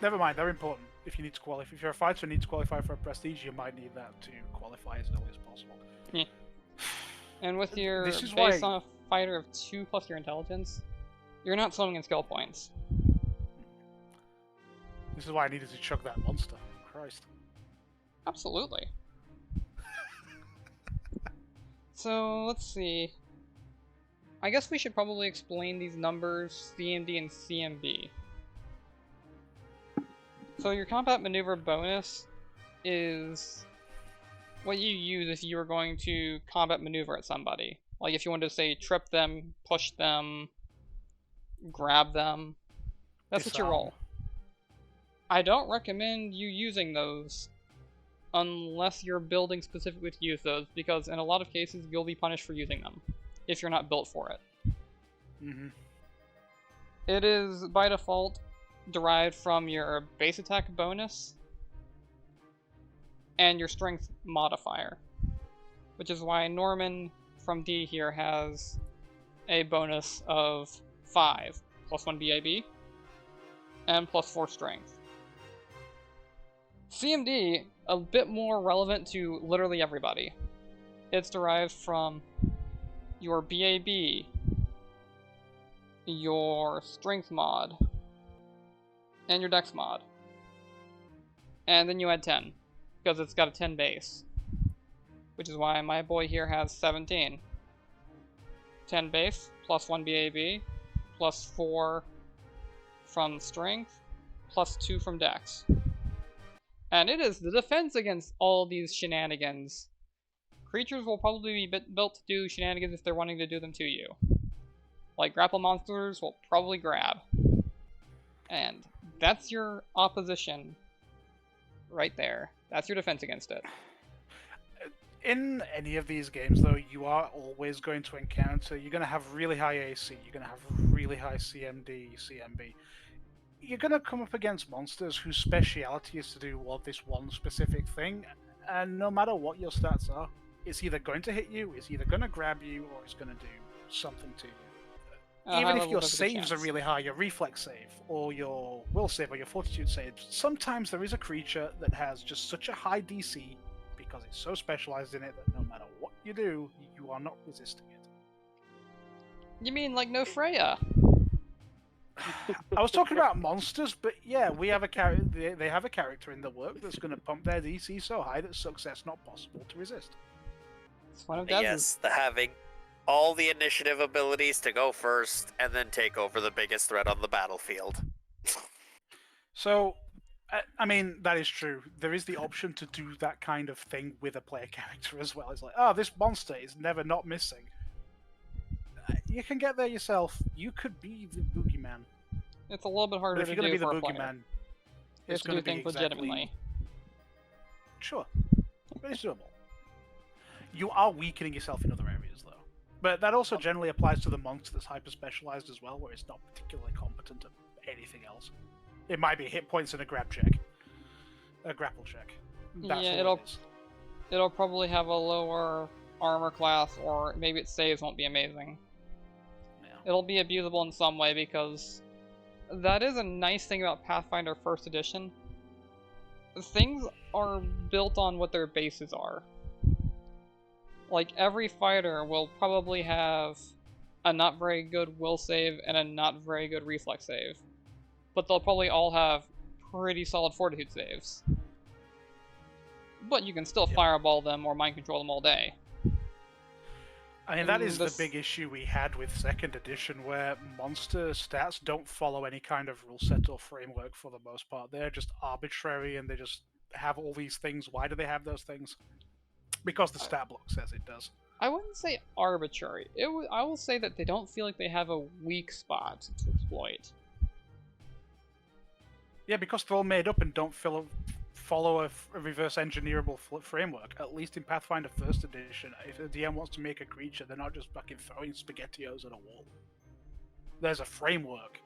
Never mind, they're important. If you need to qualify, if you're a fighter and need to qualify for a prestige, you might need that to qualify as early as possible. And with your This is base why- on a fighter of 2 plus your intelligence, you're not swimming in skill points. This is why I needed to chuck that monster. Christ. Absolutely. So, let's see. I guess we should probably explain these numbers, CMD and CMB. So your combat maneuver bonus is what you use if you were going to combat maneuver at somebody. Like if you wanted to, say, trip them, push them, grab them. That's what you Disarm. roll. I don't recommend you using those unless you're building specifically to use those, because in a lot of cases you'll be punished for using them if you're not built for it. Mm-hmm. It is by default derived from your base attack bonus and your strength modifier, which is why Norman from D here has a bonus of 5 plus 1 BAB and plus 4 strength. CMD, a bit more relevant to literally everybody. It's derived from your BAB, your strength mod, and your dex mod. And then you add 10, because it's got a 10 base. Which is why my boy here has 17. 10 base, plus 1 BAB, plus 4 from strength, +2 from dex. And it is the defense against all these shenanigans. Creatures will probably be built to do shenanigans if they're wanting to do them to you. Like grapple monsters will probably grab. And that's your opposition right there. That's your defense against it. In any of these games, though, you are always going to encounter, you're going to have really high AC, you're going to have really high CMD, CMB. You're going to come up against monsters whose speciality is to do this one specific thing, and no matter what your stats are, it's either going to hit you, it's either going to grab you, or it's going to do something to you. Even if your saves are really high, your reflex save, or your will save, or your fortitude save, sometimes there is a creature that has just such a high DC because it's so specialized in it that no matter what you do, you are not resisting it. You mean like no Freya? I was talking about monsters, but yeah, we have a character. They have a character in the work that's going to pump their DC so high that success not possible to resist. It's one of Dez's. Yes, the having all the initiative abilities to go first and then take over the biggest threat on the battlefield. So, I mean, that is true. There is the option to do that kind of thing with a player character as well. It's like, oh, this monster is never not missing. You can get there yourself. You could be the boogeyman. It's a little bit harder But if to you're going do to be the for a player. boogeyman, You it's have to going do to be things legitimately. Sure, but it's doable. You are weakening yourself in other areas, though. But that also generally applies to the monster that's hyper-specialized as well, where it's not particularly competent at anything else. It might be hit points and a grab check. A grapple check. That's Yeah, all it is. it'll probably have a lower armor class, or maybe its saves won't be amazing. Yeah. It'll be abusable in some way, because that is a nice thing about Pathfinder 1st edition. Things are built on what their bases are. Like, every fighter will probably have a not very good will save and a not very good reflex save. But they'll probably all have pretty solid fortitude saves. But you can still fireball them or mind control them all day. I mean, that is the big issue we had with 2nd edition, where monster stats don't follow any kind of rule set or framework for the most part. They're just arbitrary, and they just have all these things. Why do they have those things? Because the stat block says it does. I wouldn't say arbitrary. I will say that they don't feel like they have a weak spot to exploit. Yeah, because they're all made up and don't follow a reverse engineerable framework. At least in Pathfinder 1st edition, if a DM wants to make a creature, they're not just fucking throwing SpaghettiOs at a wall. There's a framework.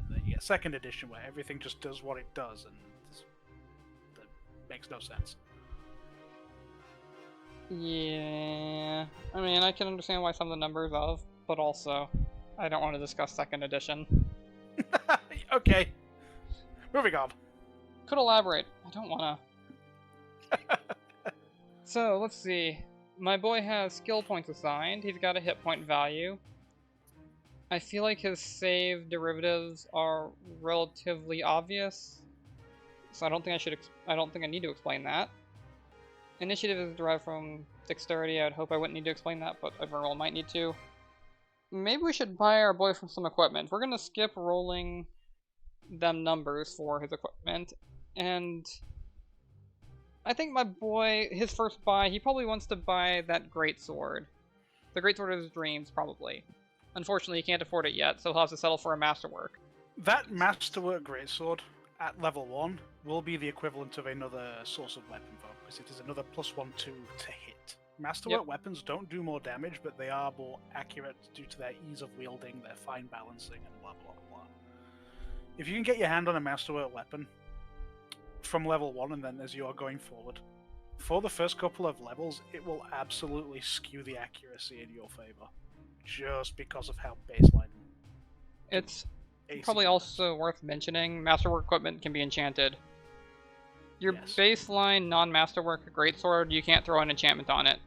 And then you get 2nd edition where everything just does what it does, and that makes no sense. Yeah, I mean, I can understand why some of the numbers of, but also, I don't want to discuss 2nd edition. Okay. Moving on. Could elaborate. I don't wanna. So, let's see. My boy has skill points assigned. He's got a hit point value. I feel like his save derivatives are relatively obvious, so I don't think I need to explain that. Initiative is derived from dexterity. I'd hope I wouldn't need to explain that, but everyone might need to. Maybe we should buy our boy some equipment. We're gonna skip rolling them numbers for his equipment, and I think my boy, his first buy, he probably wants to buy that greatsword. The greatsword of his dreams, probably. Unfortunately, he can't afford it yet, so he'll have to settle for a masterwork. That masterwork greatsword at level 1 will be the equivalent of another source of weapon focus. It is another +1/2 to hit. Masterwork weapons don't do more damage, but they are more accurate due to their ease of wielding, their fine balancing, and blah blah blah. If you can get your hand on a masterwork weapon from level 1 and then as you are going forward, for the first couple of levels, it will absolutely skew the accuracy in your favor, just because of how baseline. It's AC probably is. also worth mentioning, masterwork equipment can be enchanted. Your baseline non-masterwork greatsword, you can't throw an enchantment on it.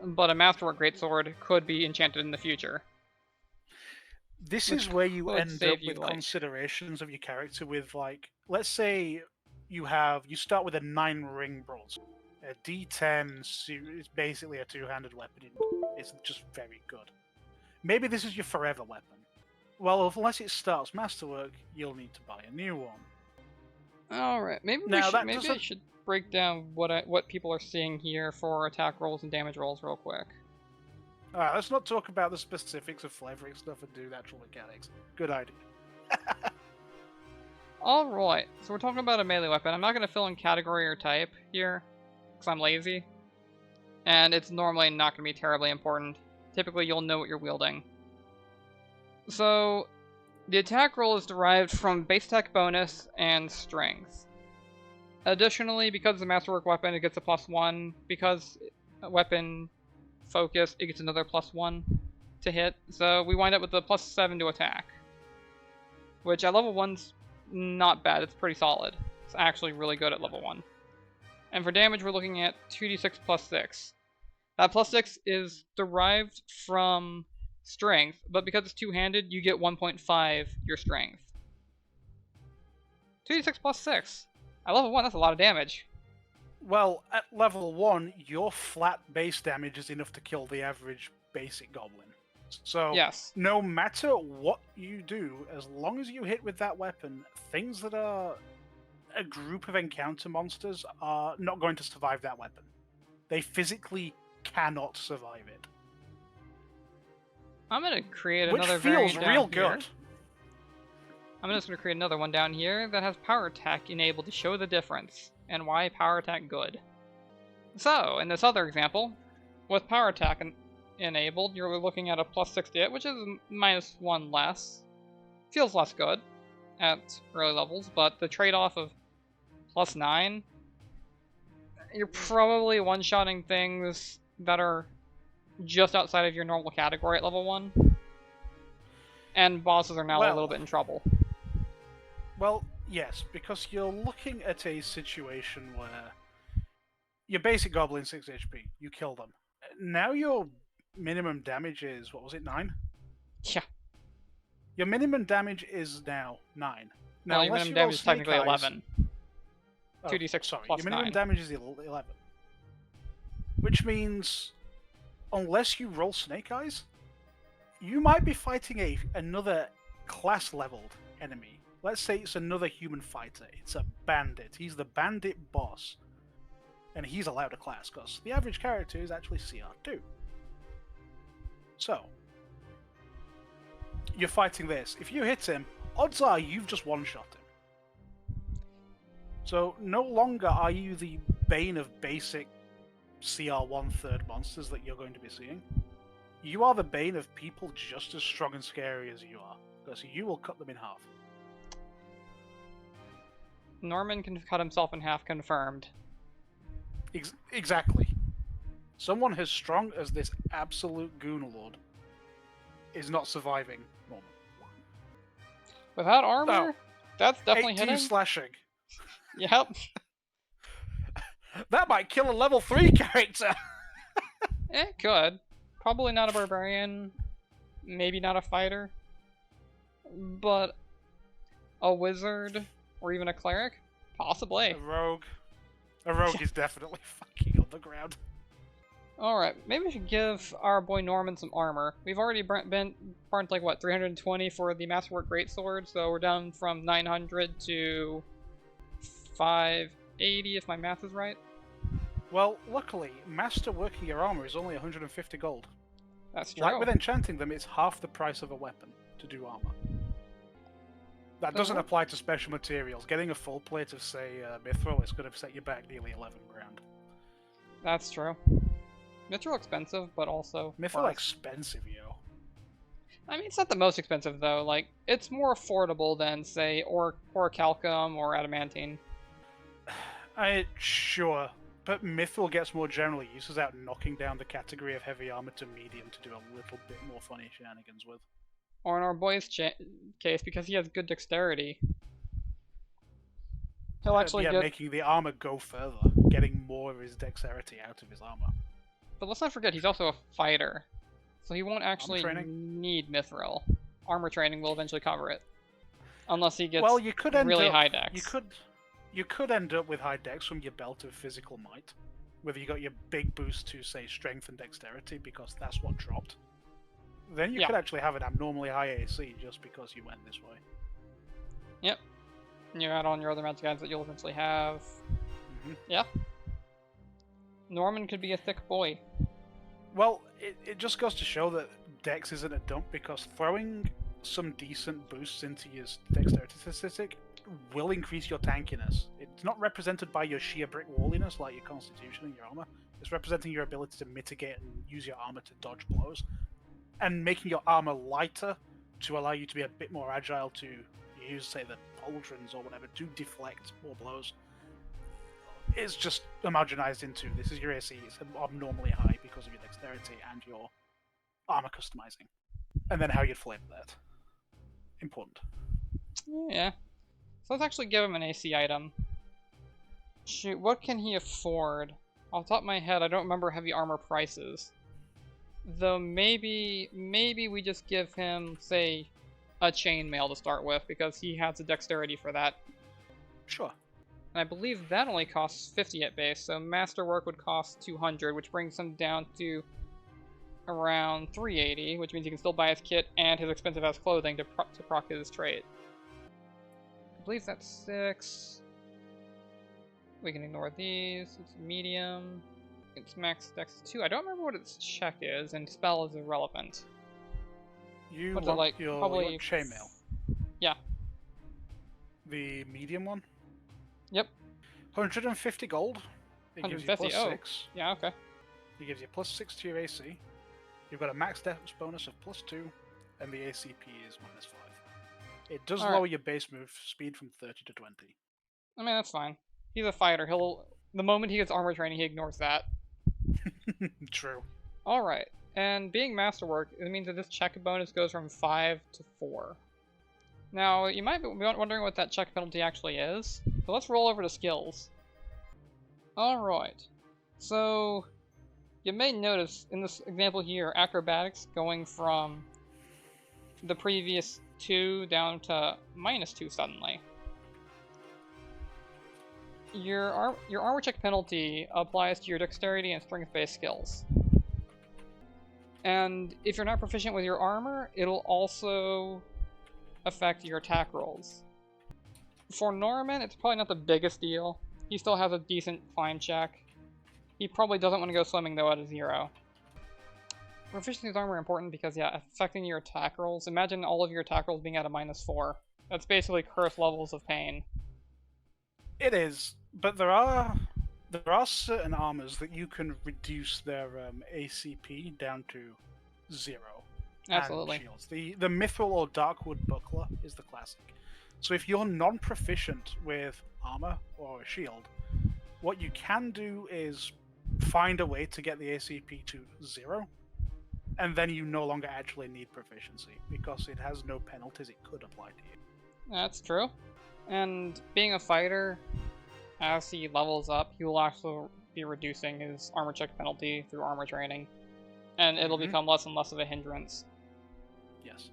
But a masterwork greatsword could be enchanted in the future. This is where you would end save up you, with like- considerations of your character with, like, let's say you start with a 9-ring broadsword. A D10 is basically a two-handed weapon. It's just very good. Maybe this is your forever weapon. Well, unless it starts Masterwork, you'll need to buy a new one. All right, maybe Now, that maybe I doesn't- should break down what people are seeing here for attack rolls and damage rolls real quick. Alright, let's not talk about the specifics of flavoring stuff and do actual mechanics. Good idea. Alright, so we're talking about a melee weapon. I'm not going to fill in category or type here, because I'm lazy. And it's normally not going to be terribly important. Typically, you'll know what you're wielding. So, the attack roll is derived from base attack bonus and strength. Additionally, because it's a masterwork weapon, it gets a +1. Because a weapon focus, it gets another +1 to hit. So we wind up with a +7 to attack. Which at level 1's not bad, it's pretty solid. It's actually really good at level 1. And for damage, we're looking at 2d6 +6. That +6 is derived from strength, but because it's two-handed, you get 1.5 your strength. 2d6 +6. At level 1, that's a lot of damage. Well, at level 1, your flat base damage is enough to kill the average basic goblin. So, Yes. no matter what you do, as long as you hit with that weapon, things that are a group of encounter monsters are not going to survive that weapon. They physically cannot survive it. I'm gonna create Which another feels variant real down here. good. I'm just gonna create another one down here that has power attack enabled to show the difference, and why power attack good. So, in this other example, with power attack enabled, you're looking at a +6 to hit, which is -1 less. Feels less good at early levels, but the trade-off of +9, you're probably one-shotting things that are just outside of your normal category at level 1. And bosses are now a little bit in trouble. Well, yes, because you're looking at a situation where your basic goblin 6 HP, you kill them. Now your minimum damage is, what was it, 9? Yeah. Your minimum damage is now 9. Now, Well, your unless minimum you roll damage is technically snake eyes- 11. Oh, 2d6 sorry, plus your minimum 9. damage is 11. Which means, unless you roll snake eyes, you might be fighting another class-leveled enemy. Let's say it's another human fighter. It's a bandit. He's the bandit boss. And he's allowed a class, because the average character is actually CR2. So, you're fighting this. If you hit him, odds are you've just one-shot him. So, no longer are you the bane of basic CR1 third monsters that you're going to be seeing. You are the bane of people just as strong and scary as you are, because you will cut them in half. Norman can cut himself in half, confirmed. Exactly. Someone as strong as this absolute Goonlord is not surviving Norman. Without armor, Oh. that's definitely 18 hitting. slashing. Yep. That might kill a level 3 character! It could. Probably not a barbarian. Maybe not a fighter. But a wizard or even a cleric? Possibly. A rogue. A rogue is definitely fucking on the ground. Alright, maybe we should give our boy Norman some armor. We've already burnt like, what, 320 for the Masterwork Greatsword, so we're down from 900 to 580 if my math is right. Well, luckily, masterworking your armor is only 150 gold. That's true. Like with enchanting them, it's half the price of a weapon to do armor. That doesn't apply to special materials. Getting a full plate of, say, mithril is going to set you back nearly 11 grand. That's true. Mithril expensive, but also Mithril worth. expensive, yo. I mean, it's not the most expensive though. Like, it's more affordable than, say, orichalcum or adamantine. Sure, but mithril gets more general use without knocking down the category of heavy armor to medium to do a little bit more funny shenanigans with. Or in our boy's case, because he has good dexterity, he'll actually yeah, get. making the armor go further, getting more of his dexterity out of his armor. But let's not forget, he's also a fighter, so he won't actually training? need mithril. Armor training will eventually cover it, unless he gets Well, you could end really up, high dex. You could end up with high dex from your belt of physical might, whether you got your big boost to say strength and dexterity because that's what dropped. then you Yeah. could actually have an abnormally high AC just because you went this way. Yep. And you add on your other magic items that you'll eventually have. Hmm. Yeah. Norman could be a thick boy. Well, it just goes to show that Dex isn't a dump, because throwing some decent boosts into your dexterity statistic will increase your tankiness. It's not represented by your sheer brick walliness like your constitution and your armor. It's representing your ability to mitigate and use your armor to dodge blows, and making your armor lighter to allow you to be a bit more agile to use, say, the pauldrons or whatever to deflect more blows. It's just homogenized into this is your AC. It's abnormally high because of your dexterity and your armor customizing, and then how you'd flavor that. Important. Yeah. So let's actually give him an AC item. Shoot, what can he afford? Off the top of my head, I don't remember heavy armor prices. Though maybe we just give him, say, a chainmail to start with, because he has the dexterity for that. Sure. And I believe that only costs 50 at base, so Masterwork would cost 200, which brings him down to around 380, which means he can still buy his kit and his expensive ass clothing to proc his trait. I believe that's 6. We can ignore these. It's medium. It's max dex 2. I don't remember what its check is, and spell is irrelevant. You What's want it like? your Probably chainmail. Yeah. The medium one? Yep. 150 gold. It gives you 150. plus Oh. 6. Yeah. Okay. It gives you plus 6 to your AC. You've got a max dex bonus of plus 2, and the ACP is minus 5. It does All right. lower your base move speed from 30 to 20. I mean, that's fine. He's a fighter. The moment he gets armor training, he ignores that. True. Alright, and being Masterwork, it means that this check bonus goes from 5 to 4. Now, you might be wondering what that check penalty actually is, so let's roll over to skills. Alright, so you may notice in this example here, acrobatics going from the previous 2 down to -2 suddenly. Your armor check penalty applies to your dexterity and strength-based skills. And if you're not proficient with your armor, it'll also affect your attack rolls. For Norman, it's probably not the biggest deal. He still has a decent climb check. He probably doesn't want to go swimming though at a 0. Proficiency with armor are important because, yeah, affecting your attack rolls. Imagine all of your attack rolls being at a -4. That's basically curse levels of pain. It is, but there are certain armors that you can reduce their ACP down to 0. Absolutely. And shields. The Mithril or Darkwood Buckler is the classic. So if you're non-proficient with armor or a shield, what you can do is find a way to get the ACP to 0, and then you no longer actually need proficiency, because it has no penalties it could apply to you. That's true. And being a fighter, as he levels up, he will also be reducing his armor check penalty through armor training. And it'll become less and less of a hindrance. Yes.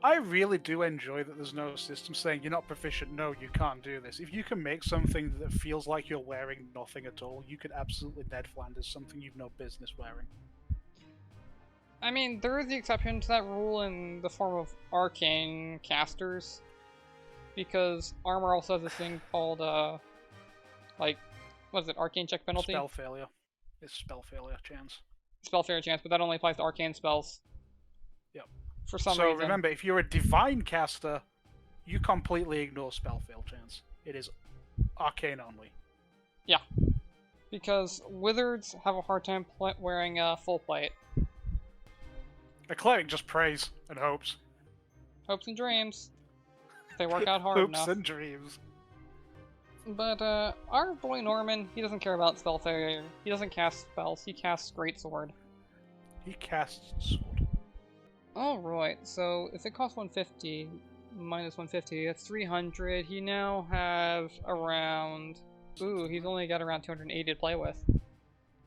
I really do enjoy that there's no system saying you're not proficient, no, you can't do this. If you can make something that feels like you're wearing nothing at all, you could absolutely Ned Flanders something you've no business wearing. I mean, there is the exception to that rule in the form of arcane casters. Because armor also has this thing called, what is it, arcane check penalty? Spell failure. It's spell failure chance. Spell failure chance, but that only applies to arcane spells. Yep. For some so reason. Remember, if you're a divine caster, you completely ignore spell fail chance. It is arcane only. Yeah. Because wizards have a hard time wearing full plate. A cleric just prays and hopes. Hopes and dreams. They work out hard Hopes enough. and dreams. But our boy Norman, he doesn't care about spell failure. He doesn't cast spells. He casts Greatsword. He casts sword. Alright, so if it costs 150, minus 150, that's 300. He now has around... Ooh, he's only got around 280 to play with.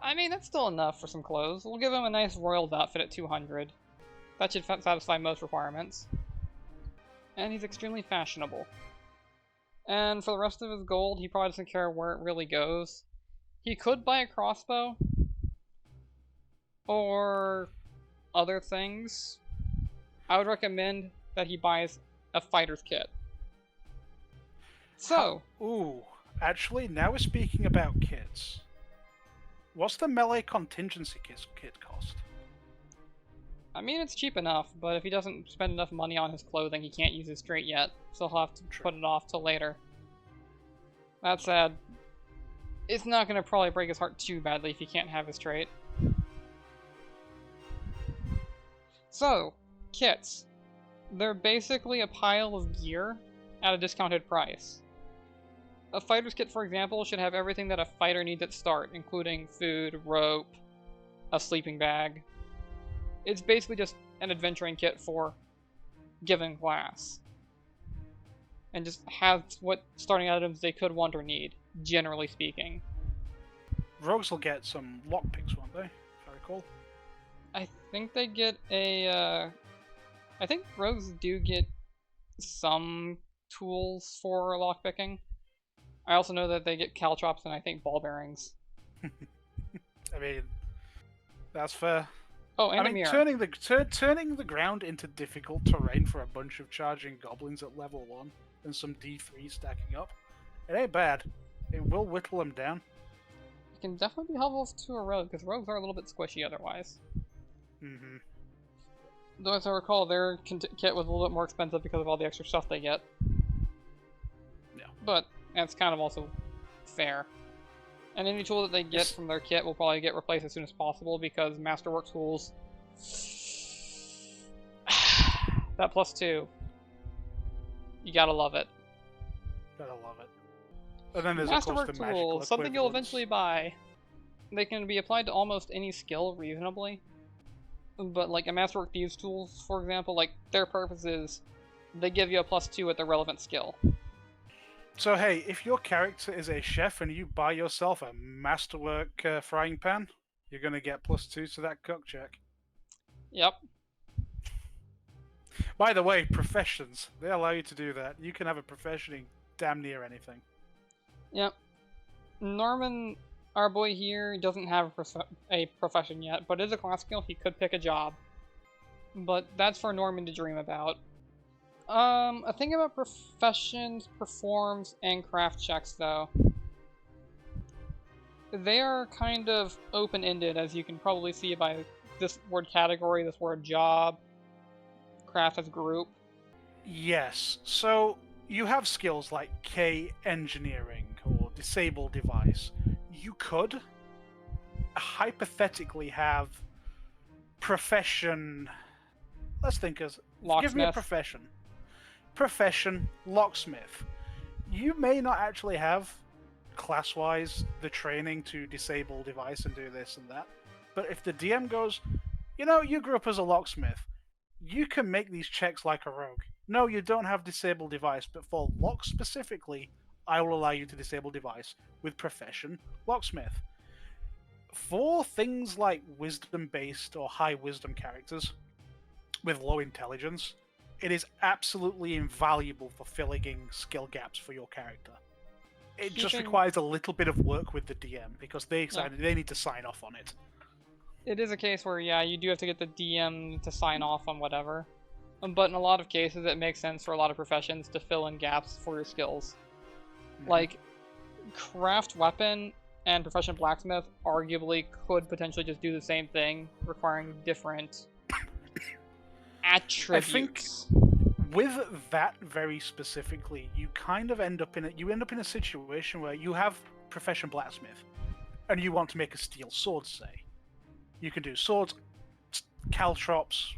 I mean, that's still enough for some clothes. We'll give him a nice Royals outfit at 200. That should satisfy most requirements. And he's extremely fashionable. And for the rest of his gold, he probably doesn't care where it really goes. He could buy a crossbow. Or other things, I would recommend that he buys a fighter's kit. So, Ooh, actually, now we're speaking about kits. What's the melee contingency kit cost? I mean, it's cheap enough, but if he doesn't spend enough money on his clothing, he can't use his straight yet, so he'll have to put it off till later. That said, it's not going to probably break his heart too badly if he can't have his trait. So, kits. They're basically a pile of gear at a discounted price. A fighter's kit, for example, should have everything that a fighter needs at start, including food, rope, a sleeping bag. It's basically just an adventuring kit for given class. And just has what starting items they could want or need, generally speaking. Rogues will get some lockpicks, won't they? If I recall. I think they get a, I think rogues do get some tools for lockpicking. I also know that they get caltrops and I think ball bearings. I mean, that's fair. Oh, and I a mean, mirror. turning the ground into difficult terrain for a bunch of charging goblins at level 1 and some D3 stacking up, it ain't bad. It will whittle them down. It can definitely be helpful to a rogue, because rogues are a little bit squishy otherwise. Mm-hmm. Though, as I recall, their kit was a little bit more expensive because of all the extra stuff they get. Yeah. But that's kind of also fair. And any tool that they get from their kit will probably get replaced as soon as possible, because Masterwork tools... that +2. You gotta love it. Gotta love it. And then there's of course the Masterwork magical tools, something you'll equivalents. eventually buy. They can be applied to almost any skill reasonably. But like a Masterwork Thieves tools, for example, like their purpose is they give you a +2 at the relevant skill. So hey, if your character is a chef and you buy yourself a Masterwork frying pan, you're gonna get +2 to that cook check. Yep. By the way, professions, they allow you to do that. You can have a profession in damn near anything. Yep. Norman, our boy here, doesn't have a profession yet, but is a class skill. He could pick a job. But that's for Norman to dream about. A thing about professions, performs, and craft checks, though. They are kind of open-ended, as you can probably see by this word category, this word job, craft as group. Yes, so you have skills like K engineering or disable device. You could hypothetically have profession. Let's think as give me a Locksmith. profession. Profession locksmith. You may not actually have class-wise the training to disable device and do this and that, but if the DM goes, you know, you grew up as a locksmith, you can make these checks like a rogue. No, you don't have disable device, but for lock specifically, I will allow you to disable device with profession locksmith. For things like wisdom-based or high wisdom characters with low intelligence, it is absolutely invaluable for filling in skill gaps for your character. It just requires a little bit of work with the DM, because they need to sign off on it. It is a case where, yeah, you do have to get the DM to sign off on whatever. But in a lot of cases, it makes sense for a lot of professions to fill in gaps for your skills. Like, craft weapon and profession blacksmith arguably could potentially just do the same thing, requiring different attributes. I think with that very specifically, you kind of end up in a situation where you have profession blacksmith, and you want to make a steel sword, say. You can do swords, caltrops,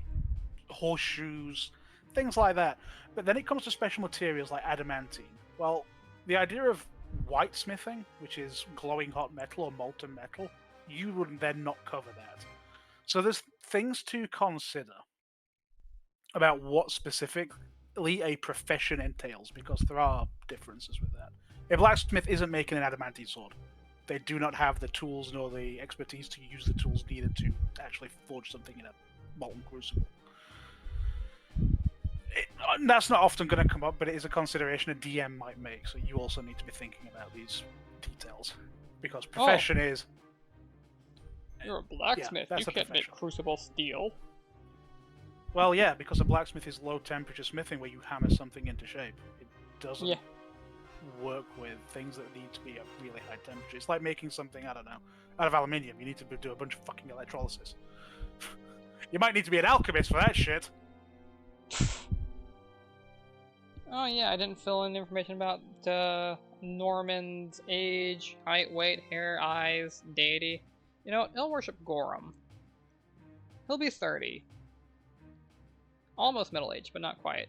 horseshoes, things like that. But then it comes to special materials like adamantine. Well, the idea of whitesmithing, which is glowing hot metal or molten metal, you would then not cover that. So there's things to consider about what specifically a profession entails, because there are differences with that. A blacksmith isn't making an adamantine sword. They do not have the tools nor the expertise to use the tools needed to actually forge something in a molten crucible. That's not often going to come up, but it is a consideration a DM might make, so you also need to be thinking about these details. Because profession is... You're a blacksmith, Yeah, you can't make crucible steel. Well, yeah, because a blacksmith is low temperature smithing where you hammer something into shape. It doesn't Yeah. work with things that need to be at really high temperature. It's like making something, I don't know, out of aluminium. You need to do a bunch of fucking electrolysis. You might need to be an alchemist for that shit. Oh yeah, I didn't fill in the information about Norman's age, height, weight, hair, eyes, deity. You know, he'll worship Gorum. He'll be 30. Almost middle-aged, but not quite.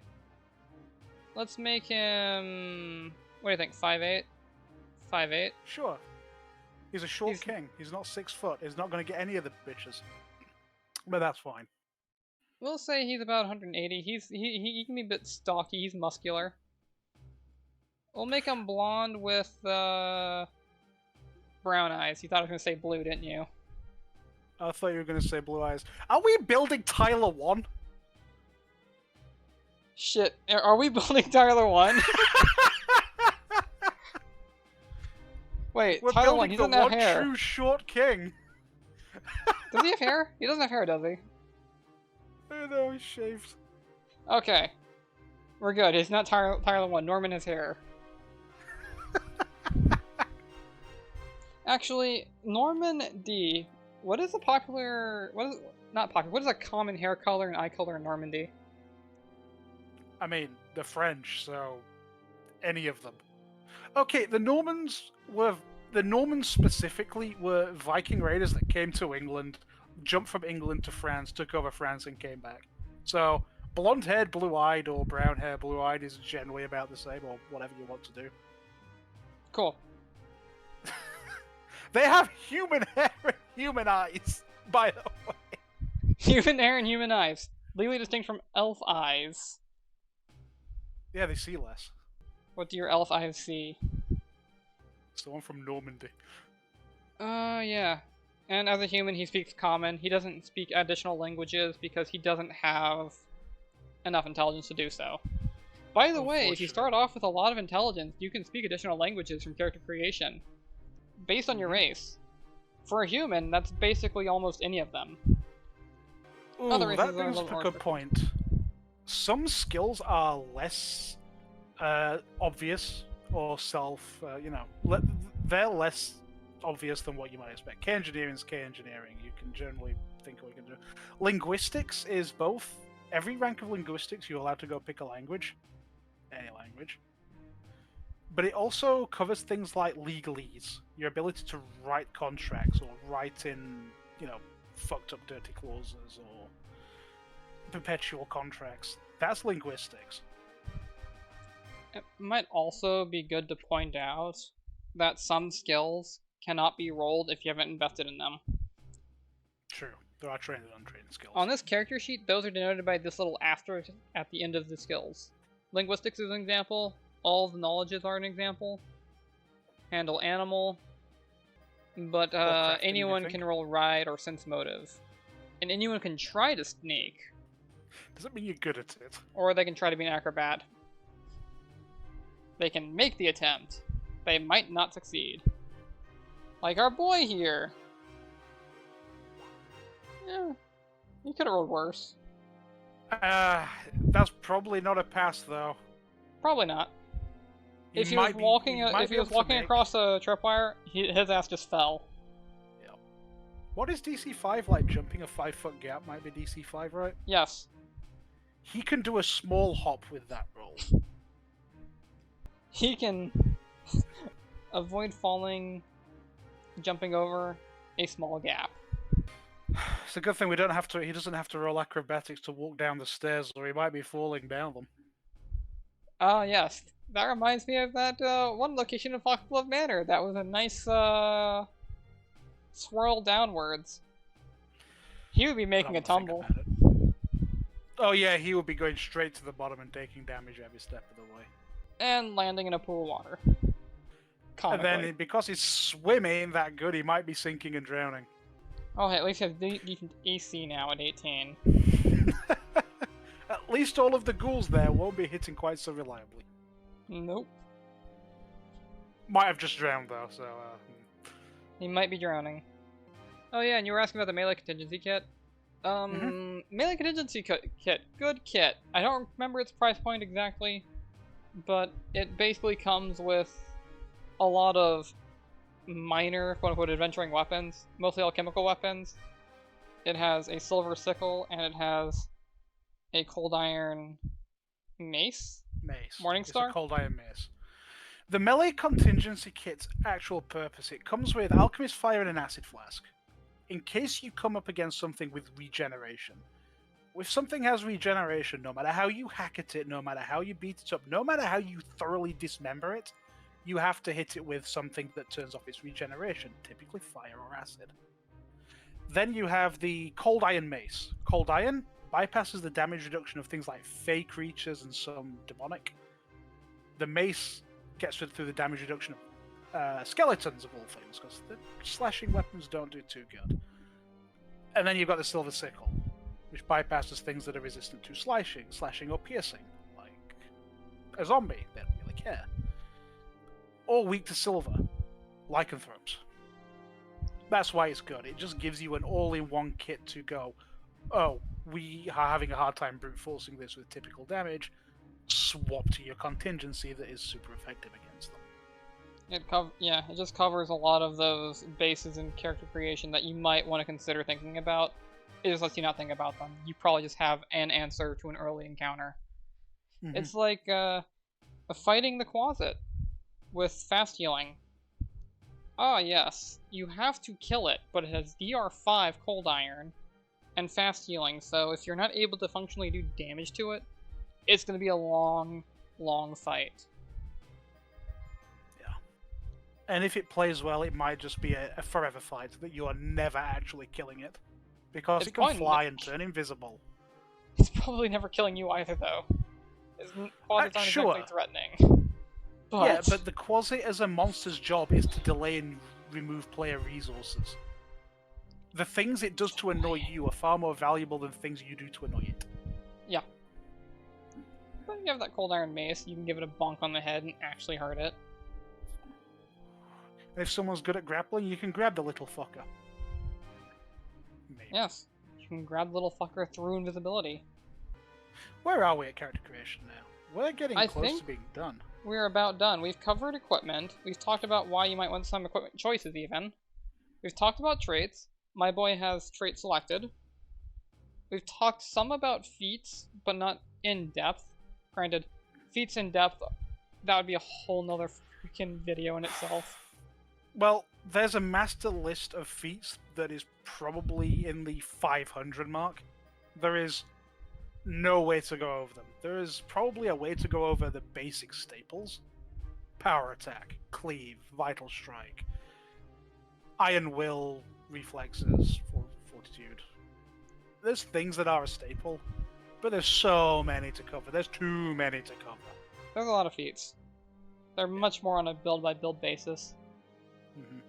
Let's make him... What do you think, 5'8"? 5'8"? Sure. He's a short king. He's not 6 foot. He's not going to get any of the bitches. But that's fine. We'll say he's about 180. He can be a bit stocky. He's muscular. We'll make him blonde with brown eyes. You thought I was gonna say blue, didn't you? I thought you were going to say blue eyes. Are we building Tyler 1? Shit, are we building Tyler 1? Wait, We're Tyler 1, building he the doesn't have one hair. true short king. Does he have hair? He doesn't have hair, does he? Oh no, he's shaved. Okay. We're good. He's not Tyler 1. Norman has hair. Actually, Norman D. What is a popular... What is a common hair color and eye color in Normandy? I mean, the French, so any of them. Okay, the Normans specifically were Viking raiders that came to England, jumped from England to France, took over France, and came back. So, blonde-haired, blue-eyed, or brown-haired, blue-eyed is generally about the same, or whatever you want to do. Cool. They have human hair and human eyes, by the way. Human hair and human eyes. Legally distinct from elf eyes. Yeah, they see less. What do your elf eyes see? It's the one from Normandy. Yeah. And as a human, he speaks common. He doesn't speak additional languages because he doesn't have enough intelligence to do so. By the way, if you start off with a lot of intelligence, you can speak additional languages from character creation. Based on your race. For a human, that's basically almost any of them. Ooh, Other races that are a brings little up a more good point. Some skills are less obvious or they're less obvious than what you might expect. K-engineering is K-engineering. You can generally think what you can do. Linguistics is both. Every rank of linguistics, you're allowed to go pick a language. Any language. But it also covers things like legalese. Your ability to write contracts or write in, fucked up dirty clauses or perpetual contracts. That's linguistics. It might also be good to point out that some skills cannot be rolled if you haven't invested in them. True. There are trained and untrained skills. On this character sheet, those are denoted by this little asterisk at the end of the skills. Linguistics is an example. All the knowledges are an example. Handle animal. But anyone can roll ride or sense motive. And anyone can try to sneak. Does that mean you're good at it? Or they can try to be an acrobat. They can make the attempt. They might not succeed. Like our boy here. Yeah, he could have rolled worse. That's probably not a pass, though. Probably not. If he was walking across a tripwire, his ass just fell. Yeah. What is DC 5 like? Jumping a 5-foot gap might be DC 5, right? Yes. He can do a small hop with that roll. He can avoid falling, jumping over a small gap. It's a good thing he doesn't have to roll acrobatics to walk down the stairs, or he might be falling down them. Ah, yes. That reminds me of that one location in Foxglove Manor. That was a nice swirl downwards. He would be making a tumble. Oh yeah, he would be going straight to the bottom and taking damage every step of the way. And landing in a pool of water. Comically. And then, because he's swimming that good, he might be sinking and drowning. Oh, hey, at least he has decent AC now at 18. At least all of the ghouls there won't be hitting quite so reliably. Nope. Might have just drowned though, so He might be drowning. Oh yeah, and you were asking about the melee contingency kit. Melee Contingency Kit. Good kit. I don't remember its price point exactly, but it basically comes with a lot of minor, quote-unquote, adventuring weapons, mostly alchemical weapons. It has a silver sickle, and it has a cold iron mace? Mace. Morningstar? It's a cold iron mace. The melee contingency kit's actual purpose, it comes with alchemist fire and an acid flask. In case you come up against something with regeneration. If something has regeneration, no matter how you hack at it, no matter how you beat it up, no matter how you thoroughly dismember it, you have to hit it with something that turns off its regeneration, typically fire or acid. Then you have the cold iron mace. Cold iron bypasses the damage reduction of things like fey creatures and some demonic. The mace gets rid through the damage reduction of skeletons of all things, because the slashing weapons don't do too good. And then you've got the silver sickle, which bypasses things that are resistant to slashing or piercing, like a zombie. They don't really care. Or weak to silver, lycanthropes. That's why it's good. It just gives you an all-in-one kit to go, oh, we are having a hard time brute forcing this with typical damage. Swap to your contingency that is super effective against them. It just covers a lot of those bases in character creation that you might want to consider thinking about. It just lets you not think about them. You probably just have an answer to an early encounter. Mm-hmm. It's like fighting the Quasit with fast healing. Ah, yes, you have to kill it, but it has DR5 cold iron and fast healing, so if you're not able to functionally do damage to it, it's going to be a long, long fight. Yeah. And if it plays well, it might just be a forever fight that you are never actually killing it. Because It's it can fine, fly and turn invisible. It's probably never killing you either, though. Quasits aren't sure. exactly threatening. But... Yeah, but the Quasit as a monster's job is to delay and remove player resources. The things it does to annoy you are far more valuable than things you do to annoy it. Yeah. But you have that cold iron mace, you can give it a bonk on the head and actually hurt it. And if someone's good at grappling, you can grab the little fucker. Maybe. Yes. You can grab the little fucker through invisibility. Where are we at character creation now? We're getting close to being done. We're about done. We've covered equipment. We've talked about why you might want some equipment choices, even. We've talked about traits. My boy has traits selected. We've talked some about feats, but not in depth. Granted, feats in depth, that would be a whole nother freaking video in itself. Well, there's a master list of feats that is probably in the 500 mark. There is no way to go over them. There is probably a way to go over the basic staples. Power attack, cleave, vital strike, iron will, reflexes, fortitude. There's things that are a staple, but there's so many to cover. There's too many to cover. There's a lot of feats. They're much more on a build-by-build basis. Mm-hmm.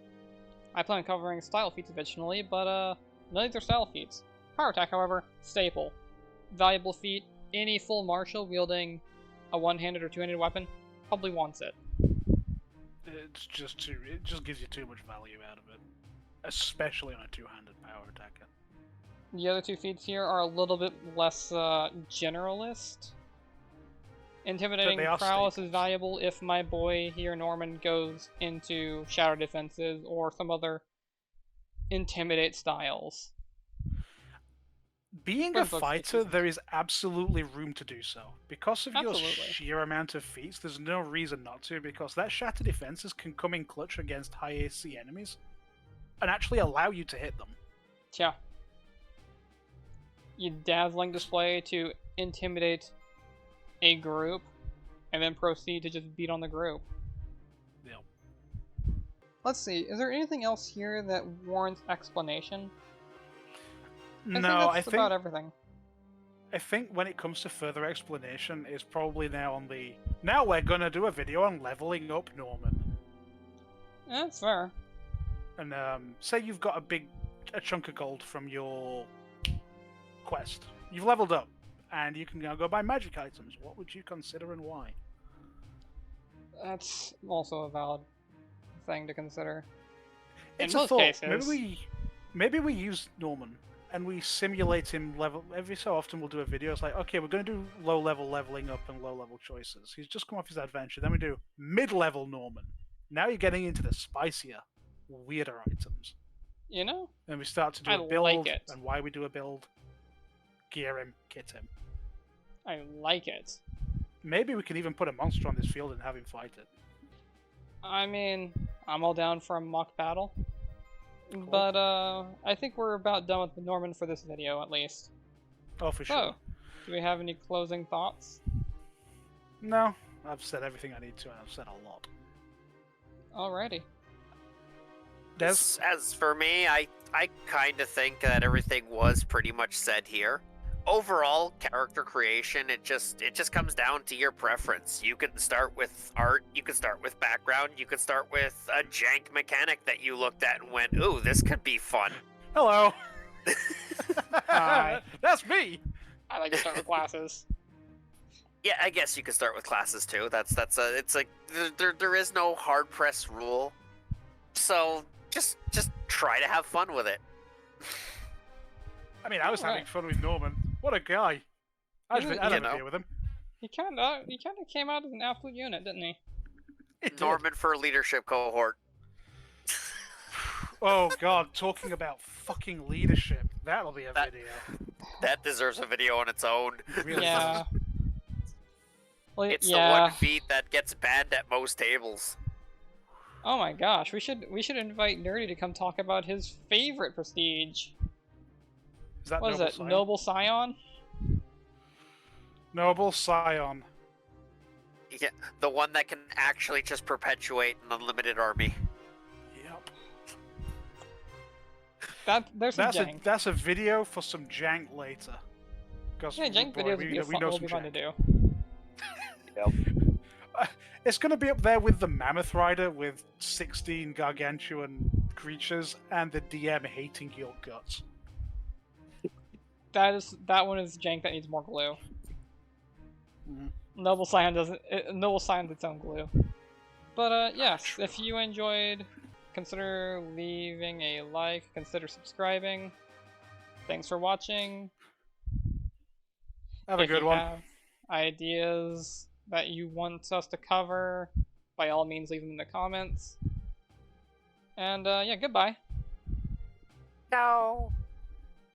I plan on covering style feats eventually, but none of these are style feats. Power attack, however, staple. Valuable feat. Any full martial wielding a one-handed or two-handed weapon probably wants it. It's just too. It just gives you too much value out of it, especially on a two-handed power attacker. The other two feats here are a little bit less generalist. Intimidating prowess is valuable if my boy here, Norman, goes into shadow defenses or some other intimidate styles. Being a fighter, there is absolutely room to do so. Because of your sheer amount of feats, there's no reason not to, because that shatter defenses can come in clutch against high AC enemies and actually allow you to hit them. Yeah. You dazzling display to intimidate a group, and then proceed to just beat on the group. Yep. Let's see, is there anything else here that warrants explanation? No, I think that's about everything. I think when it comes to further explanation, is probably now on the... Now we're gonna do a video on leveling up Norman. Yeah, that's fair. And say you've got a chunk of gold from your quest. You've leveled up, and you can now go buy magic items. What would you consider and why? That's also a valid thing to consider. It's in a most thought. cases, Maybe we use Norman and we simulate him level. Every so often we'll do a video. It's like, okay, we're going to do low-level leveling up and low-level choices. He's just come off his adventure. Then we do mid-level Norman. Now you're getting into the spicier, weirder items. You know, Then we start to do I a build, like it. and why we do a build. Gear him, kit him. I like it. Maybe we can even put a monster on this field and have him fight it. I mean, I'm all down for a mock battle. But, I think we're about done with Norman for this video, at least. Oh, for So, sure. do we have any closing thoughts? No, I've said everything I need to, and I've said a lot. Alrighty. Des? As for me, I kind of think that everything was pretty much said here. Overall, character creation, it just comes down to your preference. You can start with art, you can start with background, you can start with a jank mechanic that you looked at and went, ooh, this could be fun. Hello! Hi. That's me! I like to start with classes. Yeah, I guess you could start with classes too. It's like there is no hard press rule. So just try to have fun with it. I mean, I was having Alright. fun with Norman. What a guy! I'd Isn't- have you a know. beer with him. He kinda came out as an absolute unit, didn't he? He did. Norman for leadership cohort. Oh god, talking about fucking leadership. That'll be a That- video. That deserves a video on its own. It really Yeah. does. Well, It's the yeah. one feat that gets banned at most tables. Oh my gosh, we should invite Nerdy to come talk about his favorite prestige. Is that What is Noble it? Scion? Noble Scion? Noble Scion. Yeah, the one that can actually just perpetuate an unlimited army. Yep. There's some jank. That's a video for some jank later. 'Cause, Yeah, jank boy, videos we would know be some fun to jank. do. It's going to be up there with the Mammoth Rider with 16 gargantuan creatures and the DM hating your guts. That one is jank that needs more glue. Mhm. Noble Scion doesn't. Noble Scion's its own glue. But yes, if you enjoyed, consider leaving a like, consider subscribing. Thanks for watching. Have a If good you one. have ideas that you want us to cover, by all means leave them in the comments. And yeah, goodbye. No.